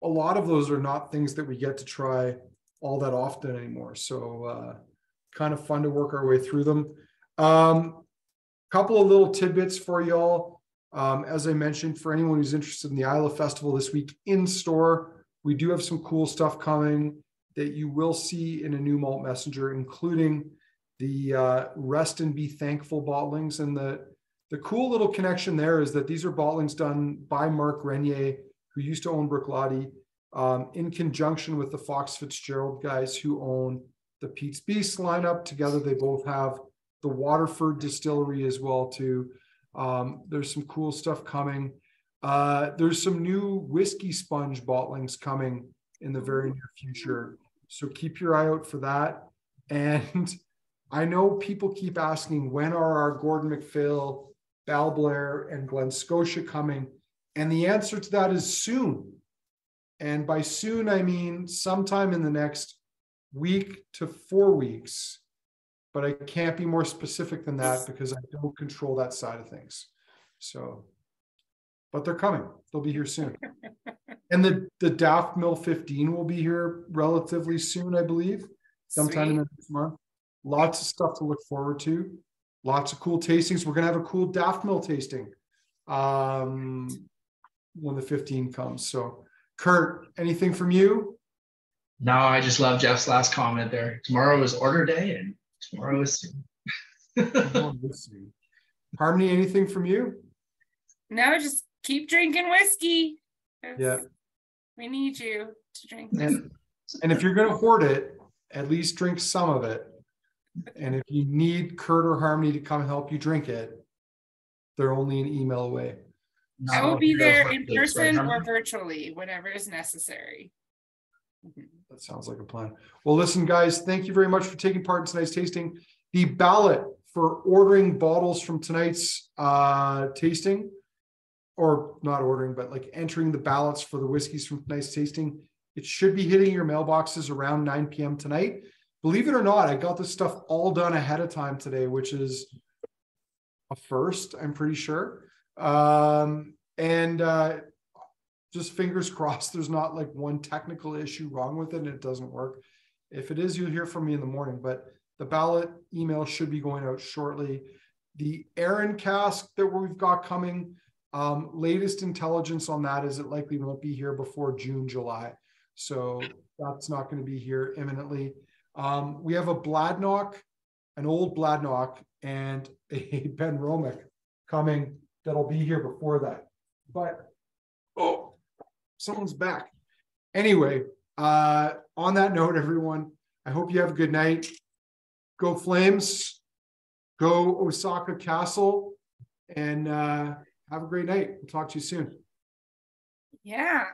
A lot of those are not things that we get to try all that often anymore. So kind of fun to work our way through them. Couple of little tidbits for y'all. As I mentioned, for anyone who's interested in the Islay Festival this week in store, we do have some cool stuff coming that you will see in a new malt messenger, including the Rest and Be Thankful bottlings. And the cool little connection there is that these are bottlings done by Mark Renier, who used to own Brooklady, in conjunction with the Fox Fitzgerald guys who own the Pete's Beast lineup. Together, they both have the Waterford distillery as well too. There's some cool stuff coming. There's some new whiskey sponge bottlings coming in the very near future. So keep your eye out for that. And I know people keep asking, when are our Gordon MacPhail, Balblair, and Glen Scotia coming? And the answer to that is soon. And by soon, I mean sometime in the next week to 4 weeks. But I can't be more specific than that because I don't control that side of things. So but they're coming. They'll be here soon. And the Daft Mill 15 will be here relatively soon, I believe, sometime in the next month. Lots of stuff to look forward to. Lots of cool tastings. We're going to have a cool Daft Mill tasting when the 15 comes. So, Kurt, anything from you? No, I just love Jeff's last comment there. Tomorrow is order day, and tomorrow is soon. Harmony, anything from you? No, just keep drinking whiskey. Yeah. We need you to drink this. And if you're going to hoard it, at least drink some of it. And if you need Kurt or Harmony to come help you drink it, they're only an email away. I will be there in person or virtually, whatever is necessary. That sounds like a plan. Well, listen, guys, thank you very much for taking part in tonight's tasting. The ballot for ordering bottles from tonight's tasting, or not ordering, but like entering the ballots for the whiskeys from tonight's tasting, it should be hitting your mailboxes around 9 p.m. tonight. Believe it or not, I got this stuff all done ahead of time today, which is a first, I'm pretty sure. Just fingers crossed there's not like one technical issue wrong with it and it doesn't work. If it is, you'll hear from me in the morning, but the ballot email should be going out shortly. The Aaron cask that we've got coming, latest intelligence on that is it likely won't be here before June, July. So that's not going to be here imminently. We have a Bladnock, an old Bladnock, and a Ben Romick coming that'll be here before that. But, oh, someone's back. Anyway, on that note, everyone, I hope you have a good night. Go Flames, go Osaka Castle, and have a great night. We'll talk to you soon. Yeah.